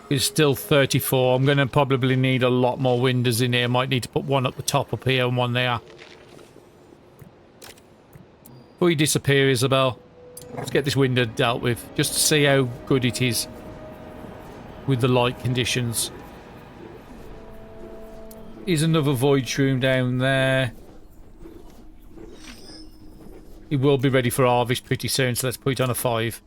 It's still 34. I'm going to probably need a lot more windows in here. Might need to put one at the top up here and one there. Before you disappear, Isabel, let's get this window dealt with, just to see how good it is with the light conditions. Here's another void shroom down there. It will be ready for harvest pretty soon, so let's put it on a 5.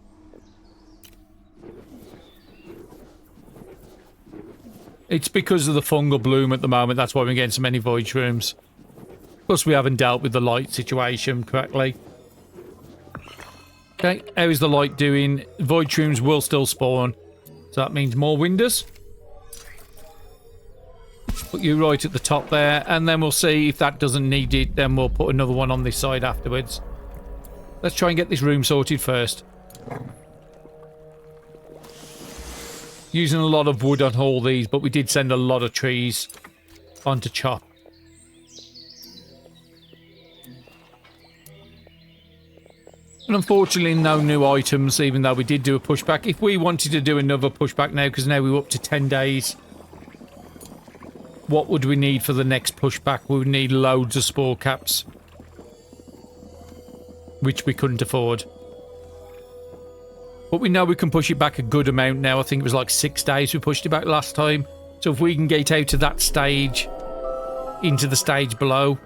It's because of the fungal bloom at the moment. That's why we're getting so many void shrooms. Plus, we haven't dealt with the light situation correctly. Okay, how is the light doing? Void shrooms will still spawn. So that means more windows. Put you right at the top there. And then we'll see if that doesn't need it. Then we'll put another one on this side afterwards. Let's try and get this room sorted first. Using a lot of wood on all these, but we did send a lot of trees on to chop. And unfortunately, no new items, even though we did do a pushback. If we wanted to do another pushback now, because now we're up to 10 days, what would we need for the next pushback? We would need loads of spore caps, which we couldn't afford. But we know we can push it back a good amount now. I think it was like 6 days we pushed it back last time. So if we can get out to that stage, into the stage below,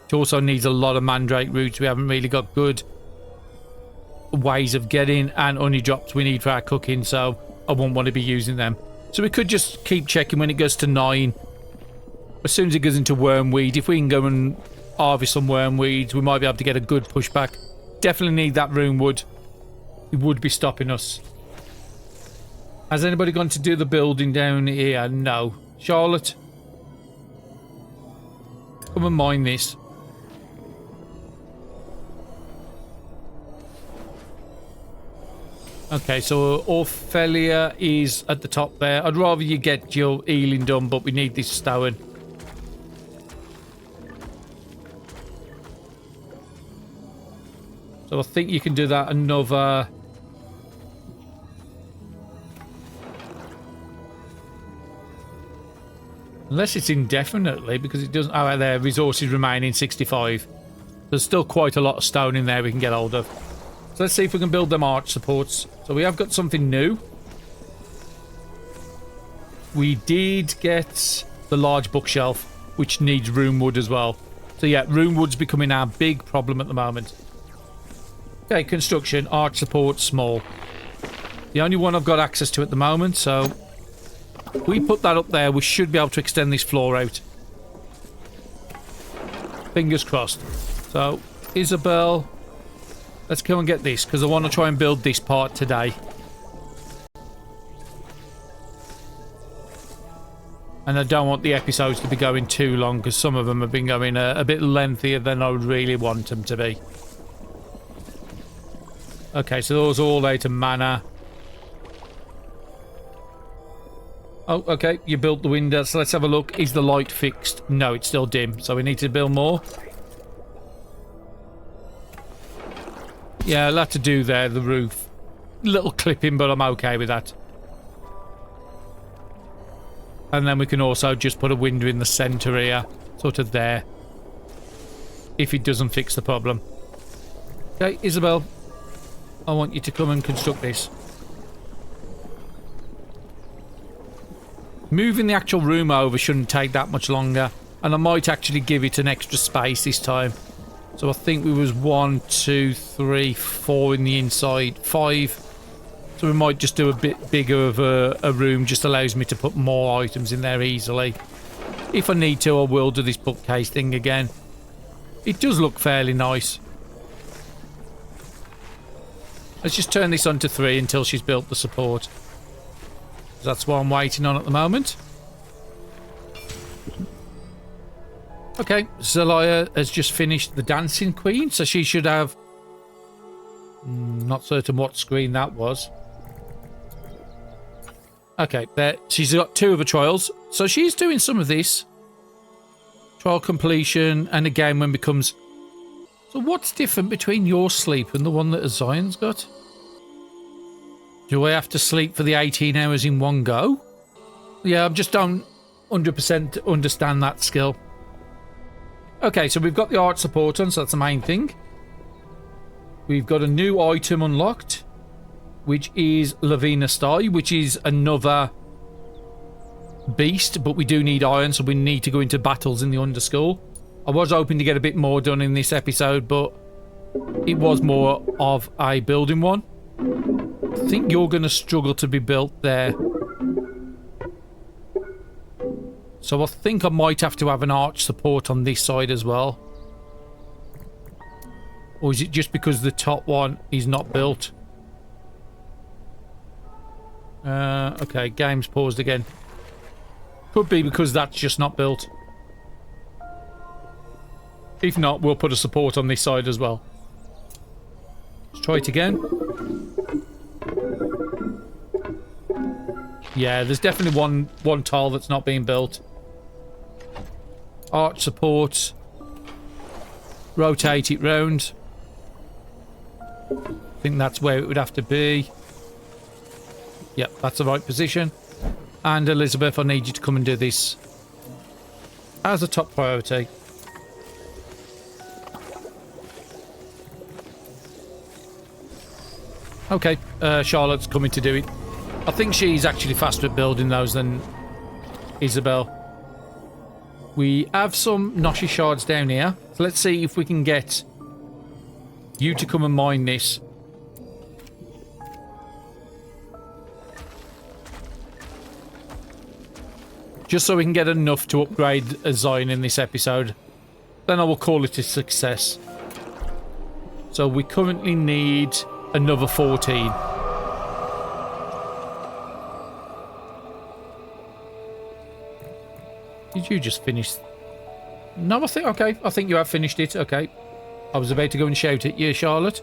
it also needs a lot of mandrake roots. We haven't really got good ways of getting, and honey drops we need for our cooking, so I won't want to be using them. So we could just keep checking when it goes to 9. As soon as it goes into wormweed, if we can go and harvest some wormweeds, we might be able to get a good pushback. Definitely need that rune wood. It would be stopping us. Has anybody gone to do the building down here? No. Charlotte, come and mine this. Okay, so Orphelia is at the top there. I'd rather you get your healing done, but we need this stone. So I think you can do that another... Unless it's indefinitely, because it doesn't... Oh, there, resources remaining 65. There's still quite a lot of stone in there we can get hold of. So let's see if we can build them arch supports. So we have got something new. We did get the large bookshelf, which needs rune wood as well. So yeah, rune wood's becoming our big problem at the moment. Okay, construction, arch support, small. The only one I've got access to at the moment, so... If we put that up there, we should be able to extend this floor out. Fingers crossed. So, Isabel... Let's go and get this, because I want to try and build this part today. And I don't want the episodes to be going too long, because some of them have been going a bit lengthier than I would really want them to be. Okay, so those are all out of mana. Oh, okay, you built the window, so let's have a look. Is the light fixed? No, it's still dim, so we need to build more. Yeah, I'll have to do there, the roof. Little clipping, but I'm okay with that. And then we can also just put a window in the centre here, sort of there. If it doesn't fix the problem. Okay, Isabel, I want you to come and construct this. Moving the actual room over shouldn't take that much longer. And I might actually give it an extra space this time. So I think we was 1, 2, 3, 4 in the inside, 5. So we might just do a bit bigger of a room, just allows me to put more items in there easily. If I need to, I will do this bookcase thing again. It does look fairly nice. Let's just turn this on to 3 until she's built the support. That's what I'm waiting on at the moment. Okay, Zelaya has just finished the Dancing Queen, so she should have... Not certain what screen that was. Okay, there. She's got 2 of her trials, so she's doing some of this. Trial completion, and again when becomes... So what's different between your sleep and the one that Zion's got? Do I have to sleep for the 18 hours in one go? Yeah, I just don't 100% understand that skill. Okay, so we've got the art support on, so that's the main thing. We've got a new item unlocked, which is Lavina Sty, which is another beast, but we do need iron, so we need to go into battles in the Underschool. I was hoping to get a bit more done in this episode, but it was more of a building one. I think you're going to struggle to be built there. So I think I might have to have an arch support on this side as well. Or is it just because the top one is not built? Okay, game's paused again. Could be because that's just not built. If not, we'll put a support on this side as well. Let's try it again. Yeah, there's definitely one tile that's not being built. Arch support. Rotate it round. I think that's where it would have to be. Yep, that's the right position. And Elizabeth, I need you to come and do this as a top priority. Okay, Charlotte's coming to do it. I think she's actually faster at building those than Isabel. We have some Noshi shards down here. So let's see if we can get you to come and mine this. Just so we can get enough to upgrade a Zion in this episode. Then I will call it a success. So we currently need another 14. Did you just finish? No, I think, okay. I think you have finished it. Okay. I was about to go and shout at you, Charlotte.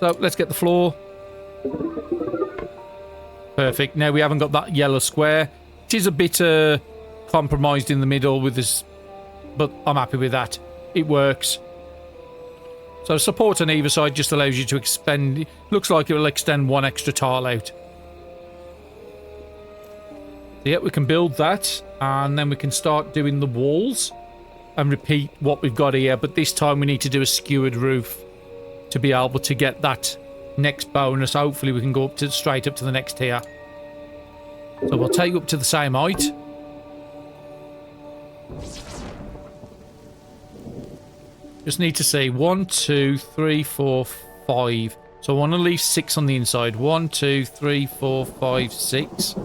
So let's get the floor. Perfect. Now we haven't got that yellow square. It is a bit compromised in the middle with this, but I'm happy with that. It works. So support on either side just allows you to expend. Looks like it will extend one extra tile out. So yeah, we can build that, and then we can start doing the walls and repeat what we've got here. But this time we need to do a skewered roof to be able to get that next bonus. Hopefully we can go up to straight up to the next tier. So we'll take you up to the same height. Just need to see 1, 2, 3, 4, 5. So I want to leave 6 on the inside. 1, 2, 3, 4, 5, 6. So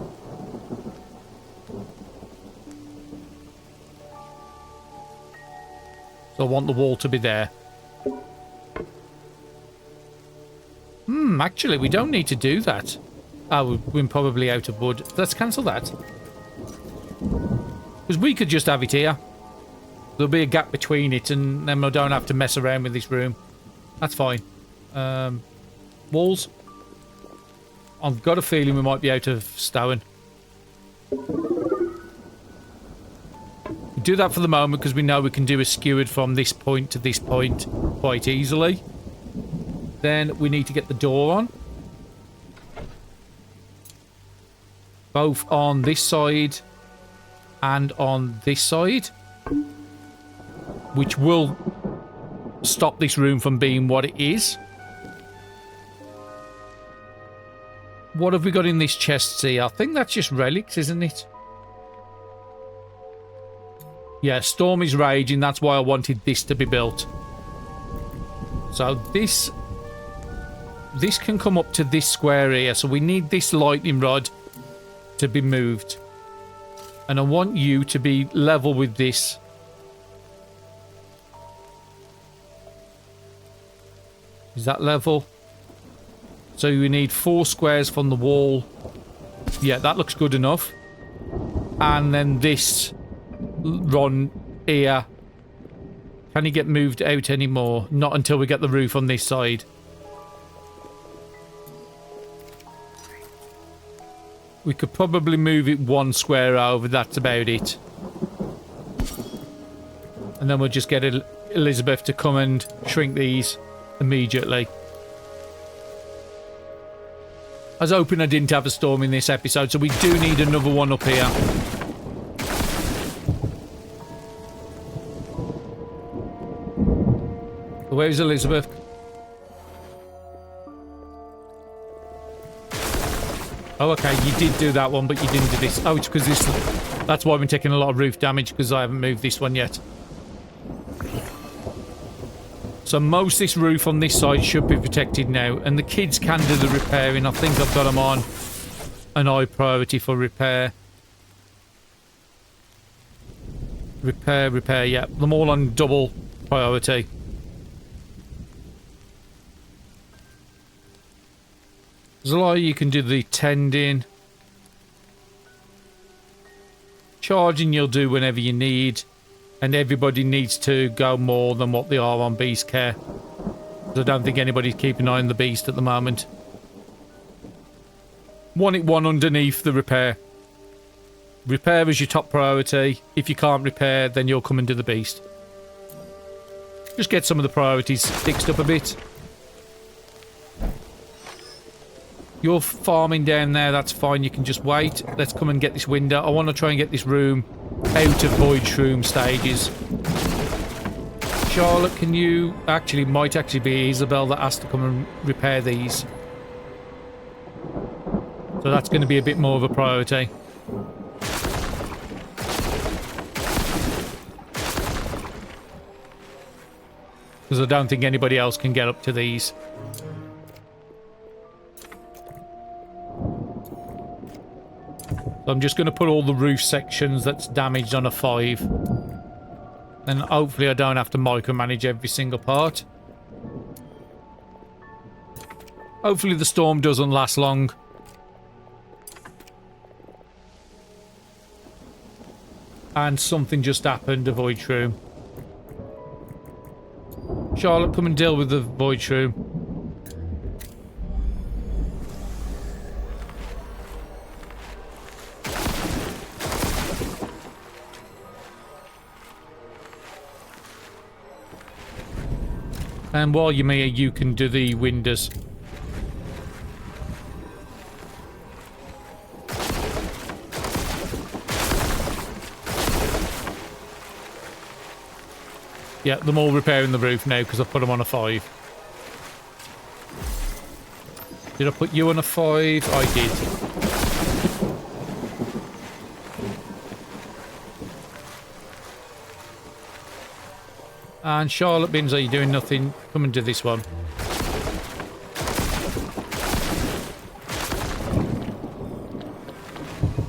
I want the wall to be there. Actually, we don't need to do that. Oh, we're probably out of wood. Let's cancel that. Because we could just have it here. There'll be a gap between it, and then we don't have to mess around with this room. That's fine. Walls. I've got a feeling we might be out of stone. We do that for the moment because we know we can do a skewered from this point to this point quite easily. Then we need to get the door on. Both on this side and on this side. Which will stop this room from being what it is. What have we got in this chest here? I think that's just relics, isn't it? Yeah, storm is raging. That's why I wanted this to be built. So this can come up to this square here. So we need this lightning rod to be moved. And I want you to be level with this. Is that level? So you need 4 squares from the wall. Yeah, that looks good enough. And then this run here. Can he get moved out anymore? Not until we get the roof on this side. We could probably move it 1 square over. That's about it. And then we'll just get Elizabeth to come and shrink these immediately. I was hoping I didn't have a storm in this episode, so we do need another one up here. Where's Elizabeth? Oh, okay, you did do that one, but you didn't do this. Oh, it's because this... That's why I've been taking a lot of roof damage, because I haven't moved this one yet. So most of this roof on this side should be protected now. And the kids can do the repairing. I think I've got them on an high priority for repair. Repair, yeah. Them all on double priority. There's a lot you can do the tending. Charging you'll do whenever you need. And everybody needs to go more than what they are on beast care. I don't think anybody's keeping an eye on the beast at the moment. Want it one underneath the repair. Repair is your top priority. If you can't repair, then you'll come and do the beast. Just get some of the priorities fixed up a bit. You're farming down there, that's fine. You can just wait. Let's come and get this window. I want to try and get this room out of void shroom stages. Charlotte, can you... Actually, it might actually be Isabel that has to come and repair these. So that's going to be a bit more of a priority. Because I don't think anybody else can get up to these. So I'm just going to put all the roof sections that's damaged on a 5. And hopefully I don't have to micromanage every single part. Hopefully the storm doesn't last long. And something just happened, a void shroom. Charlotte, come and deal with the void shroom. And while you're here, you can do the windows. Yeah, they're all repairing the roof now because I've put them on a 5. Did I put you on a 5? I did. And Charlotte Bins, are you doing nothing? Come and do this one.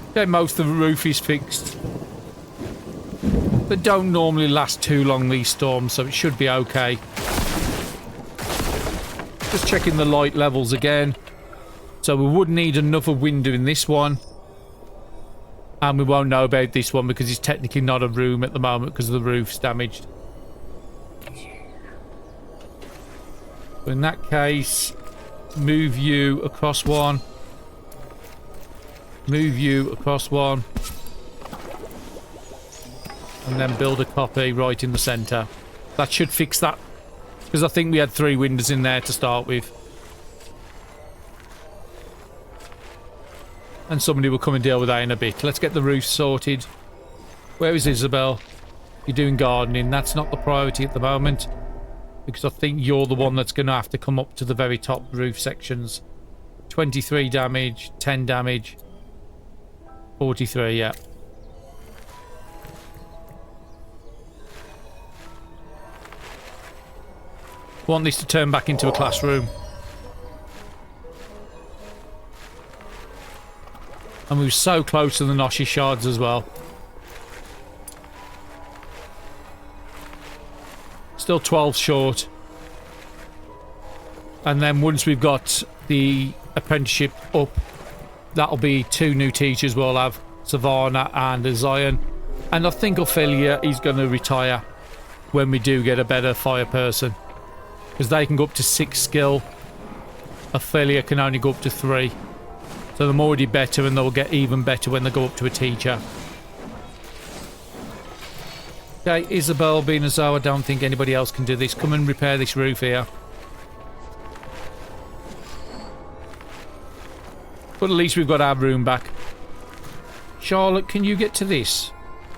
Okay, most of the roof is fixed. They don't normally last too long, these storms, so it should be okay. Just checking the light levels again. So we would need another window in this one. And we won't know about this one because it's technically not a room at the moment because the roof's damaged. So in that case, move you across one. Move you across one. And then build a copy right in the centre. That should fix that. Because I think we had 3 windows in there to start with. And somebody will come and deal with that in a bit. Let's get the roof sorted. Where is Isabel? You're doing gardening. That's not the priority at the moment. Because I think you're the one that's going to have to come up to the very top roof sections. 23 damage, 10 damage. 43, yeah. Want this to turn back into a classroom. And we were so close to the Noshi shards as well. Still 12 short. And then once we've got the apprenticeship up, that'll be 2 new teachers we'll have. Savannah and Zion. And I think Ophelia is going to retire when we do get a better fire person. Because they can go up to 6 skill. Ophelia can only go up to 3. So they're already better and they'll get even better when they go up to a teacher. Okay, Isabel, being as though I don't think anybody else can do this. Come and repair this roof here. But at least we've got our room back. Charlotte, can you get to this?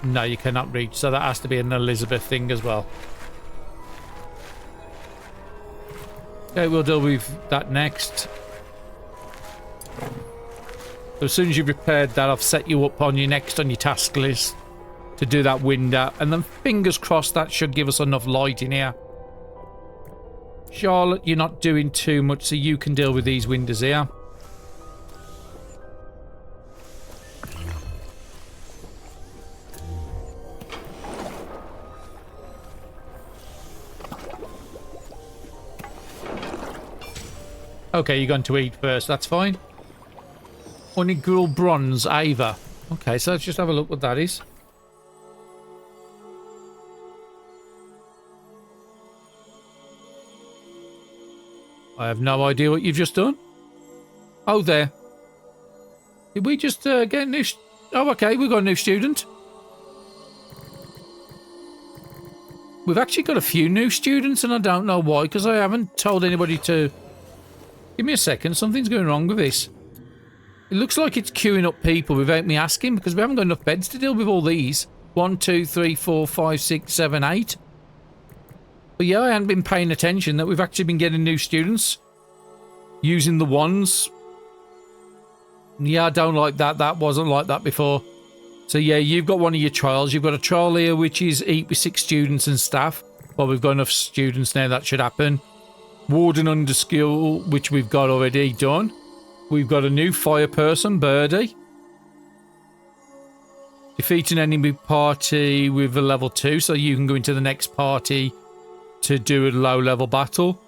No, you cannot reach. So that has to be an Elizabeth thing as well. Okay, we'll deal with that next. So as soon as you've repaired that, I've set you up on your next on your task list to do that window. And then fingers crossed that should give us enough light in here. Charlotte, you're not doing too much, so you can deal with these windows here. Okay, you're going to eat first. That's fine. Onigirl bronze, Ava. Okay, so let's just have a look what that is. I have no idea what you've just done. Oh, there. Did we just get a new... Oh, okay, we've got a new student. We've actually got a few new students, and I don't know why, because I haven't told anybody to Give me a second. Something's going wrong with this. It looks like it's queuing up people without me asking because we haven't got enough beds to deal with all these. 1, 2, 3, 4, 5, 6, 7, 8. But yeah, I hadn't been paying attention that we've actually been getting new students using the wands. Yeah, I don't like that. That wasn't like that before. So yeah, you've got one of your trials. You've got a trial here which is eat with 6 students and staff. Well, we've got enough students now that should happen. Warden under skill, which we've got already done. We've got a new fire person, Birdie. Defeat an enemy party with a level 2, so you can go into the next party to do a low-level battle.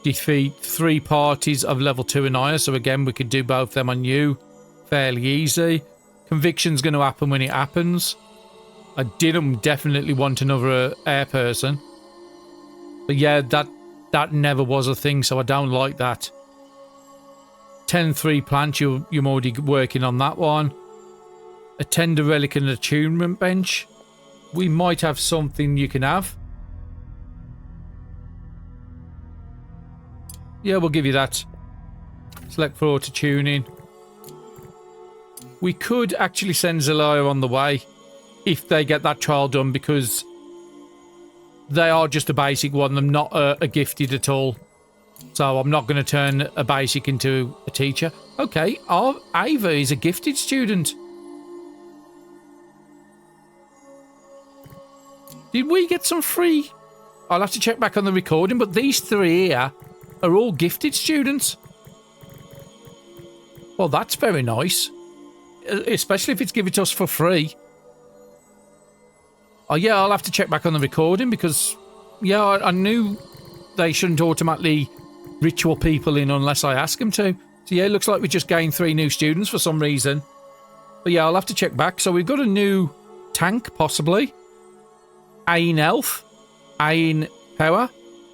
Defeat 3 parties of level 2 and higher, so again, we could do both them on you. Fairly easy. Conviction's going to happen when it happens. I didn't definitely want another air person. But yeah, that never was a thing, so I don't like that. 10-3 plant, you're already working on that one. A tender relic and attunement bench. We might have something you can have. Yeah, we'll give you that. Select for auto tuning. We could actually send Zelaya on the way if they get that trial done because they are just a basic one. They're not a gifted at all. So I'm not going to turn a basic into a teacher. Okay, our Ava is a gifted student. Did we get some free? I'll have to check back on the recording, but these 3 here are all gifted students. Well, that's very nice. Especially if it's given to us for free. Oh, yeah, I'll have to check back on the recording because, yeah, I knew they shouldn't automatically ritual people in unless I ask them to. So, yeah, it looks like we just gained 3 new students for some reason. But, yeah, I'll have to check back. So, we've got a new tank, possibly. Ain Elf. Ain Power.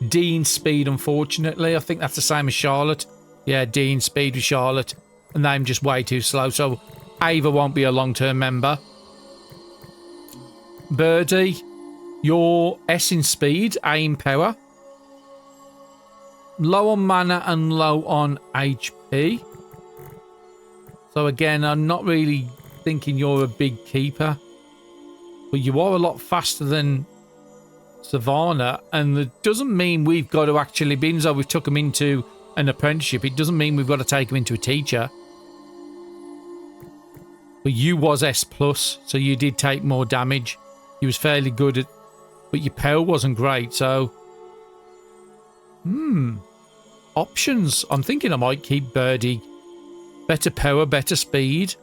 Dean Speed, unfortunately. I think that's the same as Charlotte. Yeah, Dean Speed with Charlotte. And I'm just way too slow. So, Ava won't be a long-term member. Birdie, your S in speed, aim power. Low on mana and low on HP. So again, I'm not really thinking you're a big keeper. But you are a lot faster than Savannah. And that doesn't mean we've got to actually, being as though we've took him into an apprenticeship, it doesn't mean we've got to take him into a teacher. But you was S+, so you did take more damage. You was fairly good at, but your power wasn't great, so... Options. I'm thinking I might keep Birdie. Better power, better speed.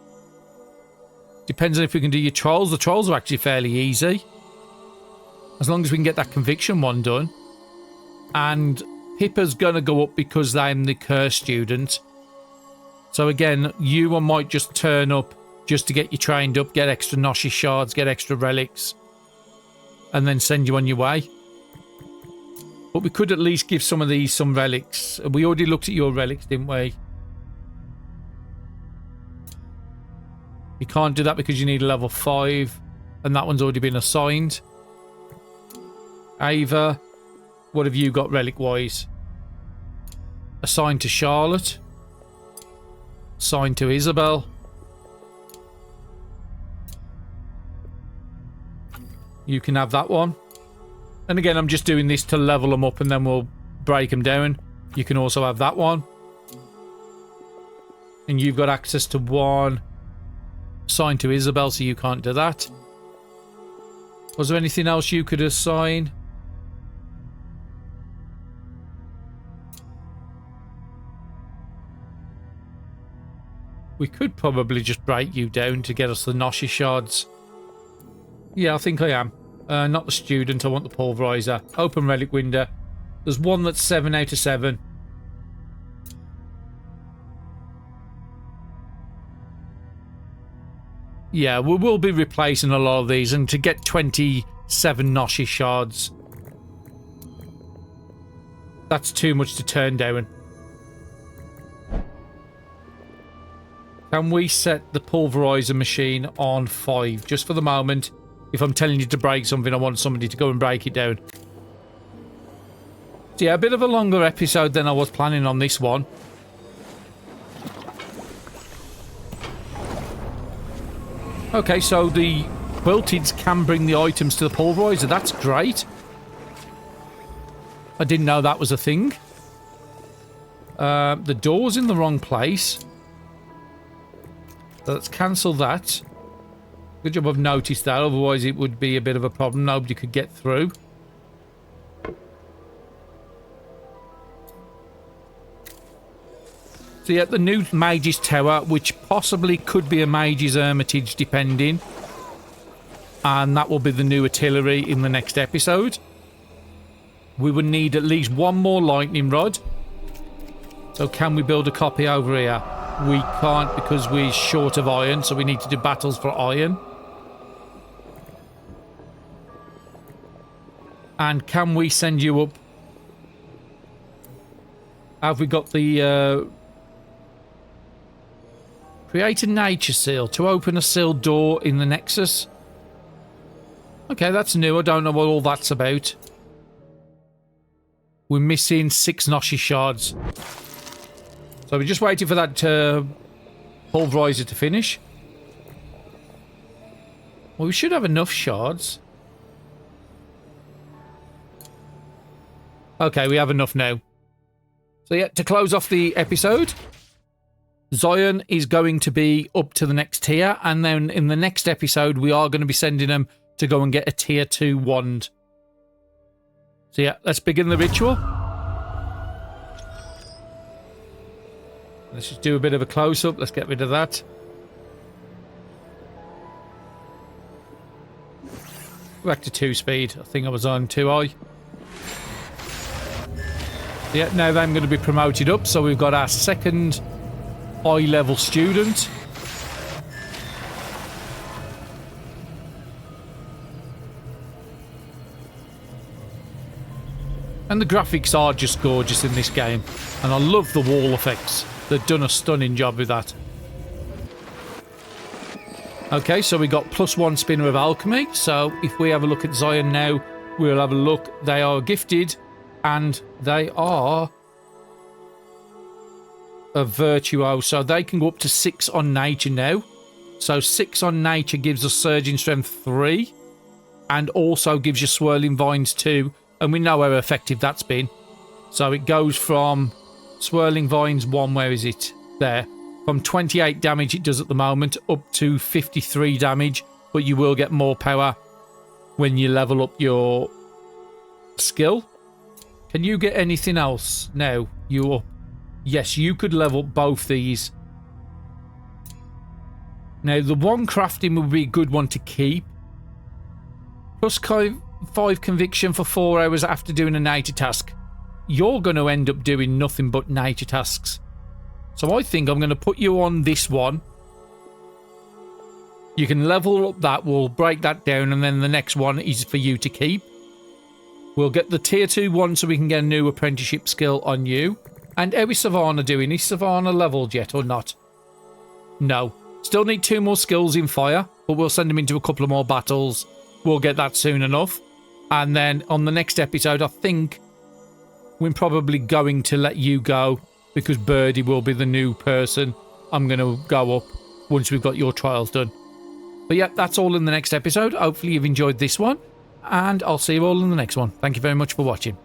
Depends on if we can do your trolls. The trolls are actually fairly easy. As long as we can get that conviction one done. And Pippa's going to go up because I'm the curse student. So again, I might just turn up just to get you trained up, get extra Noshi shards, get extra relics. And then send you on your way. But we could at least give some of these some relics. We already looked at your relics, didn't we? You can't do that because you need a level 5. And that one's already been assigned. Ava, what have you got relic-wise? Assigned to Charlotte. Assigned to Isabel. You can have that one. And again, I'm just doing this to level them up and then we'll break them down. You can also have that one. And you've got access to one assigned to Isabel, so you can't do that. Was there anything else you could assign? We could probably just break you down to get us the Noshi shards. Yeah, I think I am. Not the student, I want the pulverizer. Open relic window. There's one that's 7 out of 7. Yeah, we will be replacing a lot of these, and to get 27 Noshi shards, that's too much to turn down. Can we set the pulverizer machine on 5 just for the moment? If I'm telling you to break something, I want somebody to go and break it down. So yeah, a bit of a longer episode than I was planning on this one. Okay, so the quilteds can bring the items to the pulverizer. That's great. I didn't know that was a thing. The door's in the wrong place. So let's cancel that. Good job I've noticed that, otherwise it would be a bit of a problem. Nobody could get through. So yeah, the new Mage's Tower, which possibly could be a Mage's Hermitage, depending. And that will be the new artillery in the next episode. We would need at least one more lightning rod. So can we build a copy over here? We can't because we're short of iron, so we need to do battles for iron. And can we send you up? Have we got the... create a nature seal to open a sealed door in the Nexus. Okay, that's new. I don't know what all that's about. We're missing 6 Noshi shards. So we're just waiting for that pulverizer to finish. Well, we should have enough shards. Okay, we have enough now. So yeah, to close off the episode, Zion is going to be up to the next tier, and then in the next episode we are going to be sending them to go and get a tier 2 wand. So yeah, let's begin the ritual. Let's just do a bit of a close-up. Let's get rid of that. Back to 2 speed. I think I was on 2 high. Yeah, now I'm going to be promoted up, so we've got our second high-level student. And the graphics are just gorgeous in this game. And I love the wall effects. They've done a stunning job with that. Okay, so we got +1 spinner of alchemy. So if we have a look at Zion now, we'll have a look. They are gifted, and they are a virtuo, so they can go up to 6 on nature now. So 6 on nature gives us surging strength 3, and also gives you swirling vines 2, and we know how effective that's been. So it goes from swirling vines 1, where is it? There. From 28 damage it does at the moment up to 53 damage, but you will get more power when you level up your skill. Can you get anything else now? You're... Yes, you could level both these. Now, the one crafting would be a good one to keep. +5 conviction for 4 hours after doing a nature task. You're going to end up doing nothing but nature tasks. So I think I'm going to put you on this one. You can level up that. We'll break that down, and then the next one is for you to keep. We'll get the tier 2 one so we can get a new apprenticeship skill on you. And how is Savannah doing? Is Savannah leveled yet or not? No. Still need 2 more skills in fire, but we'll send them into a couple of more battles. We'll get that soon enough. And then on the next episode, I think we're probably going to let you go, because Birdie will be the new person I'm going to go up once we've got your trials done. But yeah, that's all in the next episode. Hopefully you've enjoyed this one, and I'll see you all in the next one. Thank you very much for watching.